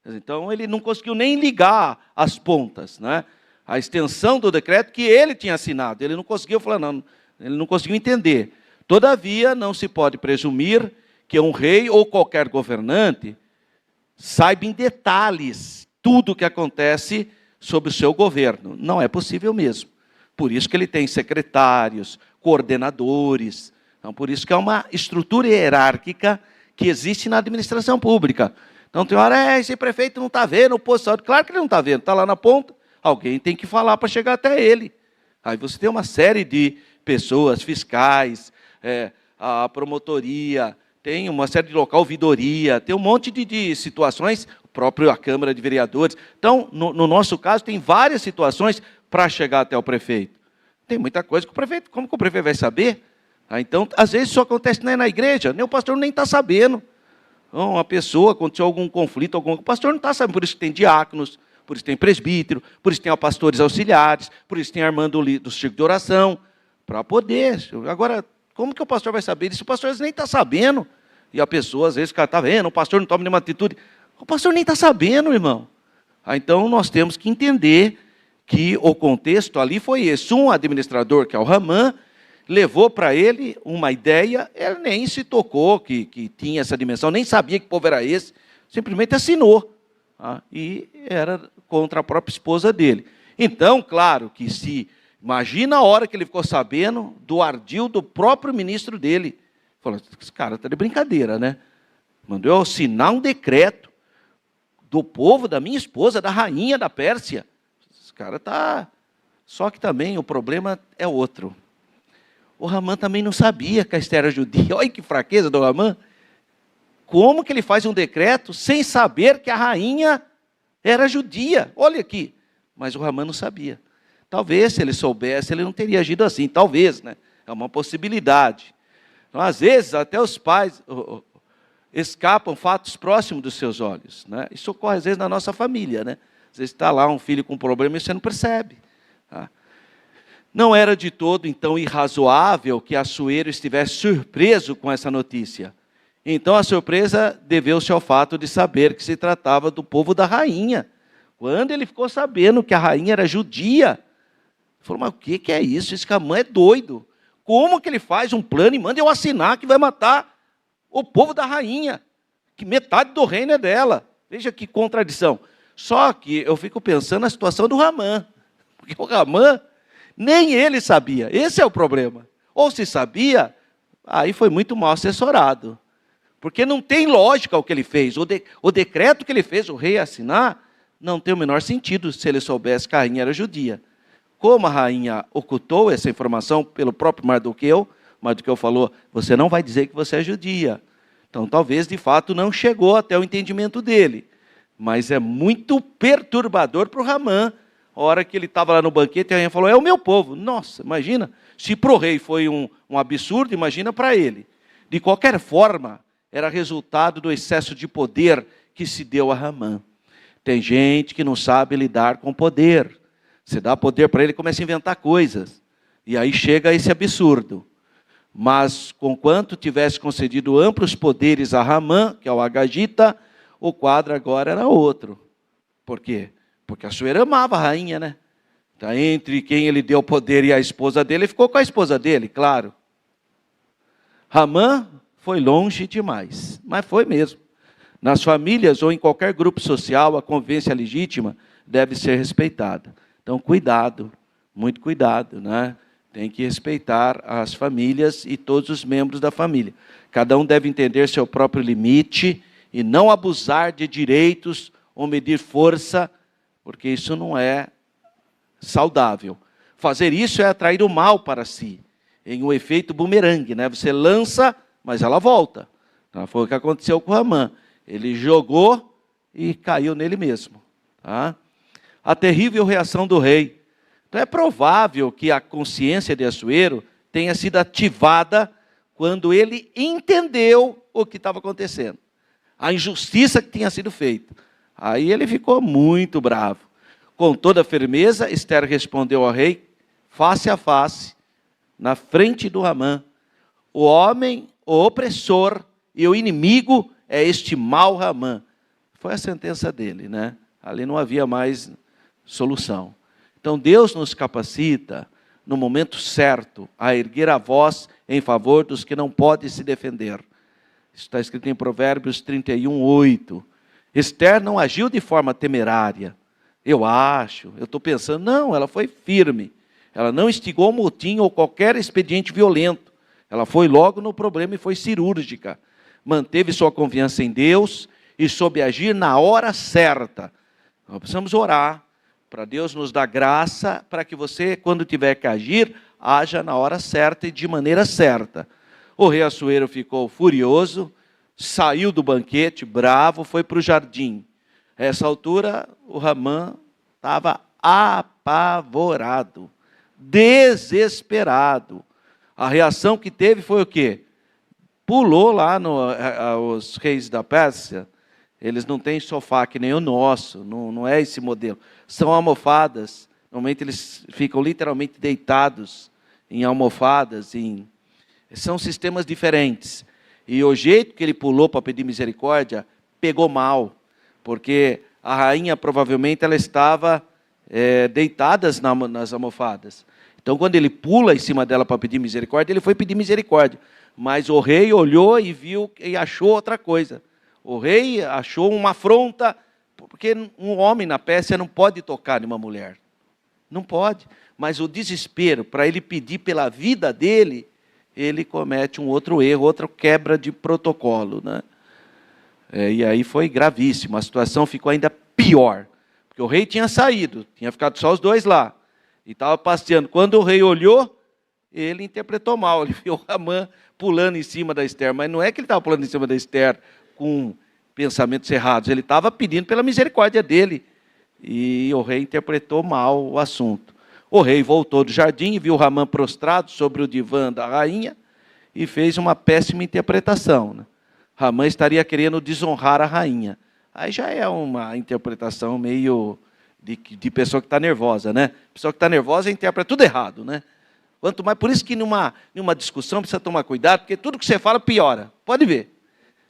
Então, ele não conseguiu nem ligar as pontas, né? A extensão do decreto que ele tinha assinado. Ele não conseguiu falar, não, ele não conseguiu entender. Todavia, não se pode presumir que um rei ou qualquer governante saiba em detalhes tudo o que acontece sobre o seu governo. Não é possível mesmo. Por isso que ele tem secretários, coordenadores. Então, por isso que é uma estrutura hierárquica que existe na administração pública. Então, tem hora, esse prefeito não está vendo o posto de saúde. Claro que ele não está vendo, está lá na ponta. Alguém tem que falar para chegar até ele. Aí você tem uma série de pessoas, fiscais, a promotoria, tem uma série de local, ouvidoria, tem um monte de situações, o próprio a Câmara de Vereadores. Então, no nosso caso, tem várias situações para chegar até o prefeito. Tem muita coisa que o prefeito, como que o prefeito vai saber? Então, às vezes isso acontece na igreja, nem o pastor nem está sabendo. Uma pessoa, aconteceu algum conflito, o pastor não está sabendo, por isso que tem diáconos, por isso tem presbítero, por isso tem pastores auxiliares, por isso tem a irmã do círculo de oração, para poder. Agora, como que o pastor vai saber isso? O pastor às vezes nem está sabendo. E a pessoa, às vezes, está vendo, o pastor não toma nenhuma atitude. O pastor nem está sabendo, irmão. Então, nós temos que entender que o contexto ali foi esse. Um administrador, que é o Ramã, levou para ele uma ideia, ele nem se tocou que tinha essa dimensão, nem sabia que povo era esse, simplesmente assinou. E era contra a própria esposa dele. Então, claro que imagina a hora que ele ficou sabendo do ardil do próprio ministro dele. Falou, esse cara está de brincadeira, né? Mandou eu assinar um decreto do povo da minha esposa, da rainha da Pérsia. Esse cara está... Só que também o problema é outro. O Ramã também não sabia que a Esther era judia. Olha que fraqueza do Ramã. Como que ele faz um decreto sem saber que a rainha era judia? Olha aqui. Mas o Ramã não sabia. Talvez, se ele soubesse, ele não teria agido assim. Talvez, né? É uma possibilidade. Então, às vezes, até os pais escapam fatos próximos dos seus olhos, né? Isso ocorre, às vezes, na nossa família, né? Às vezes está lá um filho com problema e você não percebe. Tá? Não era de todo, então, irrazoável que Assuero estivesse surpreso com essa notícia. Então, a surpresa deveu-se ao fato de saber que se tratava do povo da rainha. Quando ele ficou sabendo que a rainha era judia, ele falou, mas o que é isso? Esse Ramã é doido. Como que ele faz um plano e manda eu assinar que vai matar o povo da rainha? Que metade do reino é dela. Veja que contradição. Só que eu fico pensando na situação do Ramã. Porque o Ramã, nem ele sabia. Esse é o problema. Ou se sabia, aí foi muito mal assessorado. Porque não tem lógica o que ele fez. O decreto que ele fez, o rei assinar, não tem o menor sentido se ele soubesse que a rainha era judia. Como a rainha ocultou essa informação pelo próprio Mardoqueu falou, você não vai dizer que você é judia. Então, talvez, de fato, não chegou até o entendimento dele. Mas é muito perturbador para o Ramã. A hora que ele estava lá no banquete, a rainha falou, é o meu povo. Nossa, imagina. Se para o rei foi um absurdo, imagina para ele. De qualquer forma, era resultado do excesso de poder que se deu a Ramã. Tem gente que não sabe lidar com poder. Você dá poder para ele e começa a inventar coisas. E aí chega esse absurdo. Mas, conquanto tivesse concedido amplos poderes a Ramã, que é o Agagita, o quadro agora era outro. Por quê? Porque Assuero amava a rainha, né? Então, entre quem ele deu poder e a esposa dele, ele ficou com a esposa dele, claro. Ramã foi longe demais, mas foi mesmo. Nas famílias ou em qualquer grupo social, a convivência legítima deve ser respeitada. Então, cuidado, muito cuidado, né? Tem que respeitar as famílias e todos os membros da família. Cada um deve entender seu próprio limite e não abusar de direitos ou medir força, porque isso não é saudável. Fazer isso é atrair o mal para si, em um efeito bumerangue, né? Você lança, mas ela volta. Então, foi o que aconteceu com Ramã. Ele jogou e caiu nele mesmo. Tá? A terrível reação do rei. Então é provável que a consciência de Assuero tenha sido ativada quando ele entendeu o que estava acontecendo. A injustiça que tinha sido feita. Aí ele ficou muito bravo. Com toda firmeza, Esther respondeu ao rei, face a face, na frente do Ramã: o homem, o opressor e o inimigo é este mau Ramã. Foi a sentença dele, né? Ali não havia mais solução. Então Deus nos capacita, no momento certo, a erguer a voz em favor dos que não podem se defender. Isso está escrito em Provérbios 31:8. Esther não agiu de forma temerária. Eu estou pensando, não, ela foi firme. Ela não instigou motim ou qualquer expediente violento. Ela foi logo no problema e foi cirúrgica. Manteve sua confiança em Deus e soube agir na hora certa. Nós precisamos orar para Deus nos dar graça para que você, quando tiver que agir, haja na hora certa e de maneira certa. O rei Assuero ficou furioso, saiu do banquete, bravo, foi para o jardim. A essa altura, o Ramã estava apavorado, desesperado. A reação que teve foi o quê? Pulou lá os reis da Pérsia. Eles não têm sofá que nem o nosso, não é esse modelo. São almofadas, normalmente eles ficam literalmente deitados em almofadas, são sistemas diferentes. E o jeito que ele pulou para pedir misericórdia, pegou mal, porque a rainha provavelmente ela estava deitada nas almofadas. Então quando ele pula em cima dela para pedir misericórdia, ele foi pedir misericórdia. Mas o rei olhou e viu e achou outra coisa. O rei achou uma afronta, porque um homem na Pérsia não pode tocar em uma mulher. Não pode. Mas o desespero, para ele pedir pela vida dele, ele comete um outro erro, outra quebra de protocolo, né? E aí foi gravíssimo. A situação ficou ainda pior. Porque o rei tinha saído, tinha ficado só os dois lá. E estava passeando. Quando o rei olhou, ele interpretou mal. Ele viu o Ramã pulando em cima da Esther. Mas não é que ele estava pulando em cima da Esther com pensamentos errados. Ele estava pedindo pela misericórdia dele. E o rei interpretou mal o assunto. O rei voltou do jardim e viu o Ramã prostrado sobre o divã da rainha e fez uma péssima interpretação, né? Ramã estaria querendo desonrar a rainha. Aí já é uma interpretação meio de pessoa que está nervosa, né? Pessoa que está nervosa interpreta tudo errado, né? Quanto mais, por isso que numa discussão precisa tomar cuidado, porque tudo que você fala piora. Pode ver.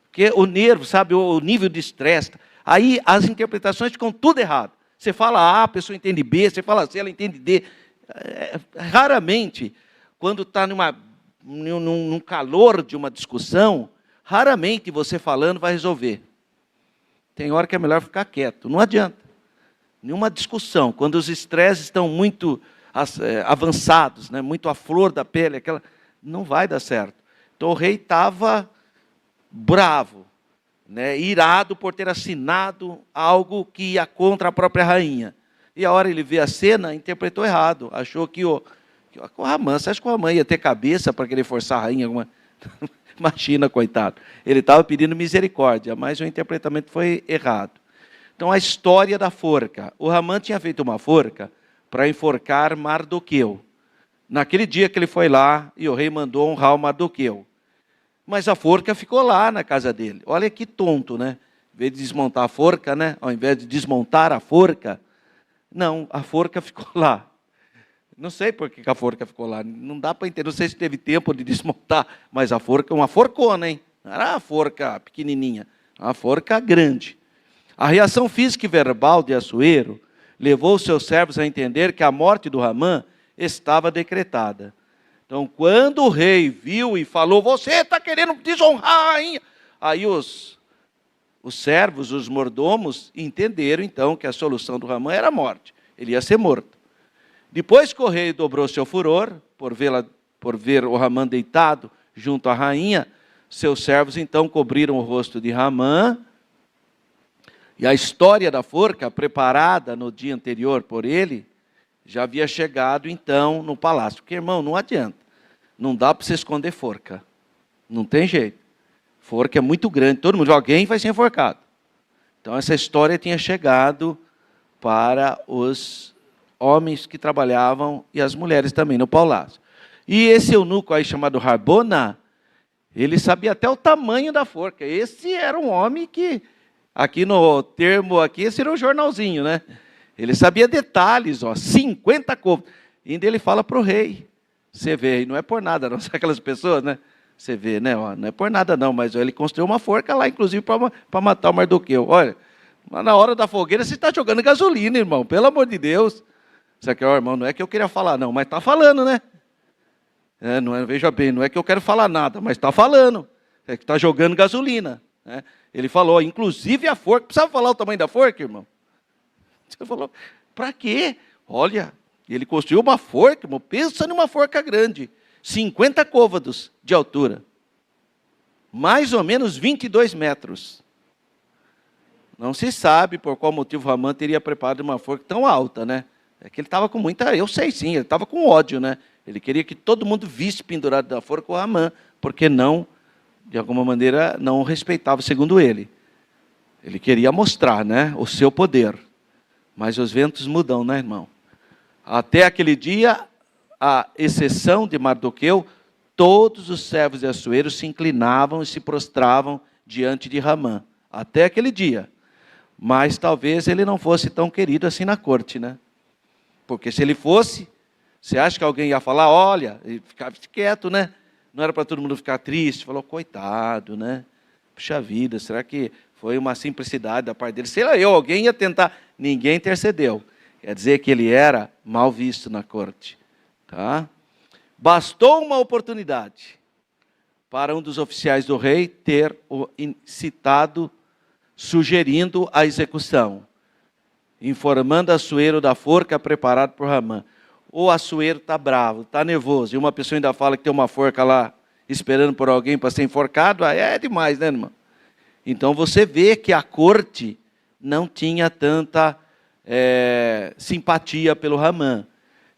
Porque o nervo, sabe, o nível de estresse, aí as interpretações ficam tudo errado. Você fala A, a pessoa entende B, você fala C, ela entende D. Raramente, quando está num calor de uma discussão, raramente você falando vai resolver. Tem hora que é melhor ficar quieto, não adianta. Nenhuma discussão, quando os estresses estão muito avançados, né, muito à flor da pele, não vai dar certo. Então o rei estava bravo, né, irado por ter assinado algo que ia contra a própria rainha. E a hora ele vê a cena, interpretou errado. Achou que o Ramã, você acha que o Ramã ia ter cabeça para querer forçar a rainha? Imagina, coitado. Ele estava pedindo misericórdia, mas o interpretamento foi errado. Então a história da forca. O Ramã tinha feito uma forca para enforcar Mardoqueu. Naquele dia que ele foi lá, e o rei mandou honrar o Mardoqueu. Mas a forca ficou lá na casa dele. Olha que tonto, né? Em vez de desmontar a forca, né? Ao invés de desmontar a forca, não, a forca ficou lá. Não sei por que a forca ficou lá. Não dá para entender. Não sei se teve tempo de desmontar, mas a forca, uma forcona, hein? Não era a forca pequenininha, uma forca grande. A reação física e verbal de Assuero levou seus servos a entender que a morte do Ramã estava decretada. Então, quando o rei viu e falou, você está querendo desonrar a rainha, aí os servos, os mordomos, entenderam então que a solução do Ramã era a morte. Ele ia ser morto. Depois que o rei dobrou seu furor, por ver o Ramã deitado junto à rainha, seus servos então cobriram o rosto de Ramã, e a história da forca, preparada no dia anterior por ele, já havia chegado, então, no palácio. Porque, irmão, não adianta. Não dá para você esconder forca. Não tem jeito. Forca é muito grande. Todo mundo, alguém vai ser enforcado. Então, essa história tinha chegado para os homens que trabalhavam e as mulheres também no palácio. E esse eunuco aí chamado Harbona, ele sabia até o tamanho da forca. Esse era um homem que, aqui no termo, aqui, esse era um jornalzinho, né? Ele sabia detalhes, 50 côvados. E ainda ele fala para o rei. Você vê, e não é por nada, não. Sabe aquelas pessoas, né? Você vê, né? Não é por nada, não, mas ele construiu uma forca lá, inclusive, para matar o Mardoqueu. Olha, mas na hora da fogueira você está jogando gasolina, irmão, pelo amor de Deus. Você quer, irmão, não é que eu queria falar, não, mas está falando, né? Veja bem, não é que eu quero falar nada, mas está falando. É que está jogando gasolina. Né? Ele falou, inclusive a forca. Precisava falar o tamanho da forca, irmão? Você falou, para quê? Olha, ele construiu uma forca, irmão, pensa numa forca grande. 50 côvados de altura. Mais ou menos 22 metros. Não se sabe por qual motivo Ramã teria preparado uma forca tão alta, né? É que ele estava com muita... Eu sei sim, ele estava com ódio, né? Ele queria que todo mundo visse pendurado da forca o Ramã, porque não, de alguma maneira, não o respeitava, segundo ele. Ele queria mostrar, né, o seu poder. Mas os ventos mudam, né, irmão? Até aquele dia, à exceção de Mardoqueu, todos os servos e açoeiros se inclinavam e se prostravam diante de Ramã. Até aquele dia. Mas talvez ele não fosse tão querido assim na corte, né? Porque se ele fosse, você acha que alguém ia falar, olha, e ficava quieto, né? Não era para todo mundo ficar triste. Falou, coitado, né? Puxa vida, será que foi uma simplicidade da parte dele? Sei lá, alguém ia tentar. Ninguém intercedeu. Quer dizer que ele era mal visto na corte. Tá? Bastou uma oportunidade para um dos oficiais do rei ter o incitado, sugerindo a execução, informando o açoeiro da forca preparada por Ramã. O açoeiro está bravo, está nervoso, e uma pessoa ainda fala que tem uma forca lá esperando por alguém para ser enforcado, é demais, né, irmão? Então você vê que a corte não tinha tanta simpatia pelo Ramã.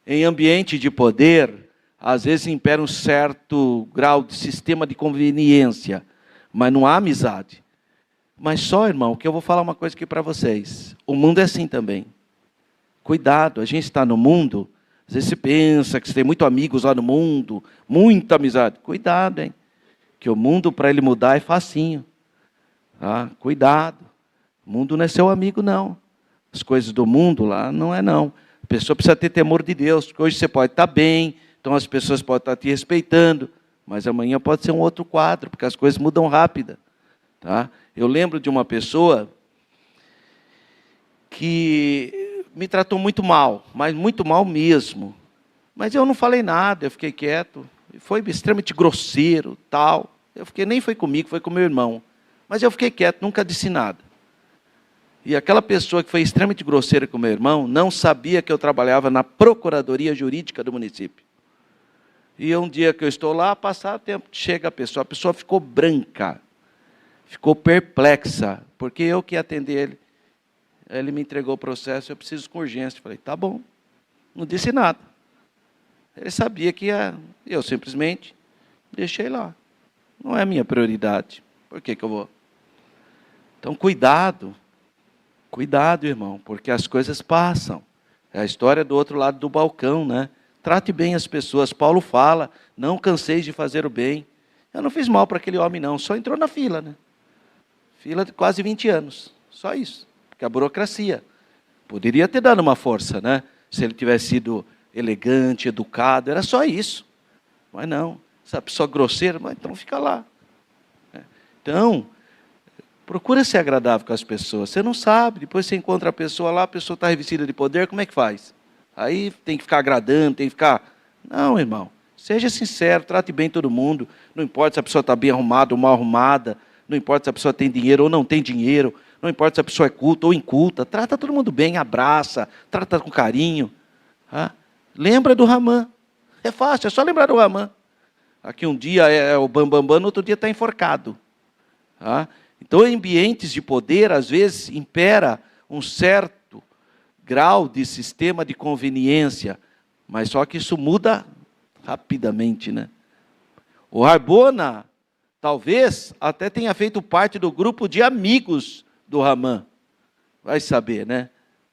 Em ambiente de poder, às vezes impera um certo grau de sistema de conveniência, mas não há amizade. Mas só, irmão, que eu vou falar uma coisa aqui para vocês. O mundo é assim também. Cuidado, a gente está no mundo, às vezes você pensa que você tem muitos amigos lá no mundo, muita amizade. Cuidado, hein? Que o mundo, para ele mudar, é facinho. Tá? Cuidado. O mundo não é seu amigo, não. As coisas do mundo lá não é, não. A pessoa precisa ter temor de Deus, porque hoje você pode estar bem, então as pessoas podem estar te respeitando, mas amanhã pode ser um outro quadro, porque as coisas mudam rápido. Tá? Eu lembro de uma pessoa que me tratou muito mal, mas muito mal mesmo. Mas eu não falei nada, eu fiquei quieto. Foi extremamente grosseiro, tal. Nem foi comigo, foi com meu irmão. Mas eu fiquei quieto, nunca disse nada. E aquela pessoa que foi extremamente grosseira com meu irmão não sabia que eu trabalhava na Procuradoria Jurídica do município. E um dia que eu estou lá, passado tempo, chega a pessoa ficou branca, ficou perplexa, porque eu que ia atender ele. Ele me entregou o processo, eu preciso com urgência. Falei, tá bom. Não disse nada. Ele sabia que eu simplesmente deixei lá. Não é a minha prioridade. Por que eu vou? Então, cuidado. Cuidado, irmão, porque as coisas passam. É a história do outro lado do balcão, né? Trate bem as pessoas. Paulo fala, não canseis de fazer o bem. Eu não fiz mal para aquele homem, não. Só entrou na fila, né? Fila de quase 20 anos. Só isso. Porque a burocracia. Poderia ter dado uma força, né? Se ele tivesse sido elegante, educado. Era só isso. Mas não. Essa pessoa grosseira, mas então fica lá. Então, procura ser agradável com as pessoas. Você não sabe. Depois você encontra a pessoa lá, a pessoa está revestida de poder, como é que faz? Aí tem que ficar agradando, tem que ficar... Não, irmão. Seja sincero, trate bem todo mundo. Não importa se a pessoa está bem arrumada ou mal arrumada. Não importa se a pessoa tem dinheiro ou não tem dinheiro. Não importa se a pessoa é culta ou inculta. Trata todo mundo bem, abraça, trata com carinho. Lembra do Ramã. É fácil, é só lembrar do Ramã. Aqui um dia é o bambambam, no outro dia está enforcado. Então, em ambientes de poder, às vezes, impera um certo grau de sistema de conveniência, mas só que isso muda rapidamente, né? O Harbona, talvez, até tenha feito parte do grupo de amigos do Ramã. Vai saber, né?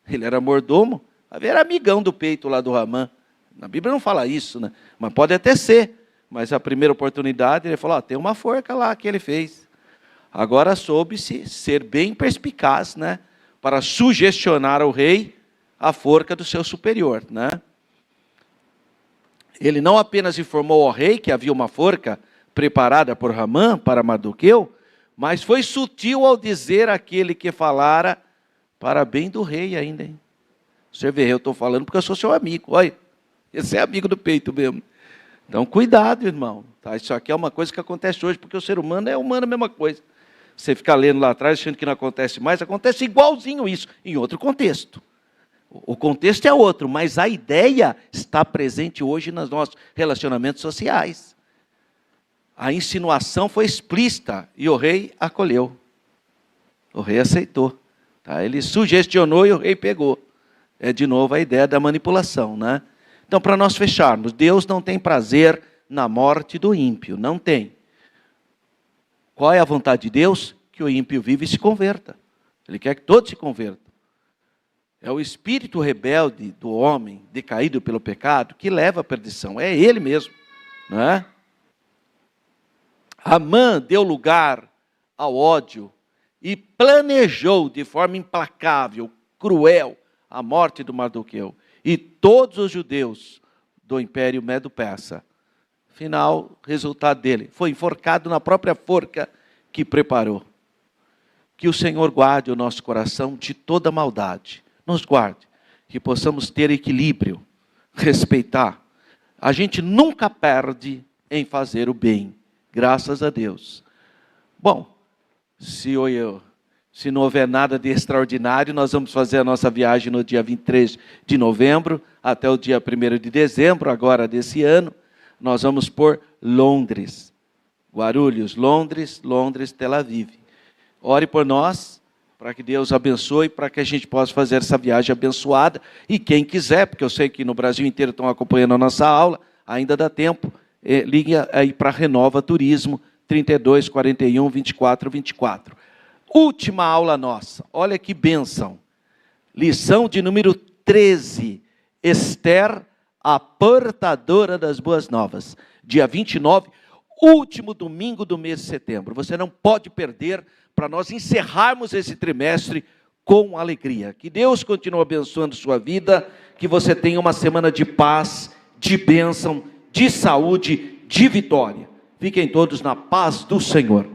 Ele era mordomo, era amigão do peito lá do Ramã. Na Bíblia não fala isso, né? Mas pode até ser. Mas a primeira oportunidade, ele falou, tem uma forca lá que ele fez. Agora soube-se ser bem perspicaz, né? Para sugestionar ao rei a forca do seu superior, né? Ele não apenas informou ao rei que havia uma forca preparada por Ramã para Mardoqueu, mas foi sutil ao dizer àquele que falara para bem do rei ainda, hein? Você vê, eu estou falando porque eu sou seu amigo. Olha, esse é amigo do peito mesmo. Então, cuidado, irmão. Tá? Isso aqui é uma coisa que acontece hoje, porque o ser humano é humano, a mesma coisa. Você fica lendo lá atrás, achando que não acontece mais, acontece igualzinho isso, em outro contexto. O contexto é outro, mas a ideia está presente hoje nos nossos relacionamentos sociais. A insinuação foi explícita e o rei acolheu. O rei aceitou. Tá? Ele sugestionou e o rei pegou. É de novo a ideia da manipulação, né? Então, para nós fecharmos, Deus não tem prazer na morte do ímpio, não tem. Qual é a vontade de Deus? Que o ímpio vive e se converta. Ele quer que todos se convertam. É o espírito rebelde do homem, decaído pelo pecado, que leva à perdição. É ele mesmo, não é? Amã deu lugar ao ódio e planejou de forma implacável, cruel, a morte do Mardoqueu. E todos os judeus do Império Medo-Persa. Final, resultado dele, foi enforcado na própria forca que preparou. Que o Senhor guarde o nosso coração de toda maldade. Nos guarde, que possamos ter equilíbrio, respeitar. A gente nunca perde em fazer o bem, graças a Deus. Bom, se não houver nada de extraordinário, nós vamos fazer a nossa viagem no dia 23 de novembro, até o dia 1º de dezembro, agora desse ano. Nós vamos por Londres, Guarulhos, Londres, Tel Aviv. Ore por nós, para que Deus abençoe, para que a gente possa fazer essa viagem abençoada. E quem quiser, porque eu sei que no Brasil inteiro estão acompanhando a nossa aula, ainda dá tempo, ligue aí para Renova Turismo, 32 41 24 24. Última aula nossa, olha que bênção. Lição de número 13, Esther, a portadora das boas novas. Dia 29, último domingo do mês de setembro. Você não pode perder, para nós encerrarmos esse trimestre com alegria. Que Deus continue abençoando sua vida, que você tenha uma semana de paz, de bênção, de saúde, de vitória. Fiquem todos na paz do Senhor.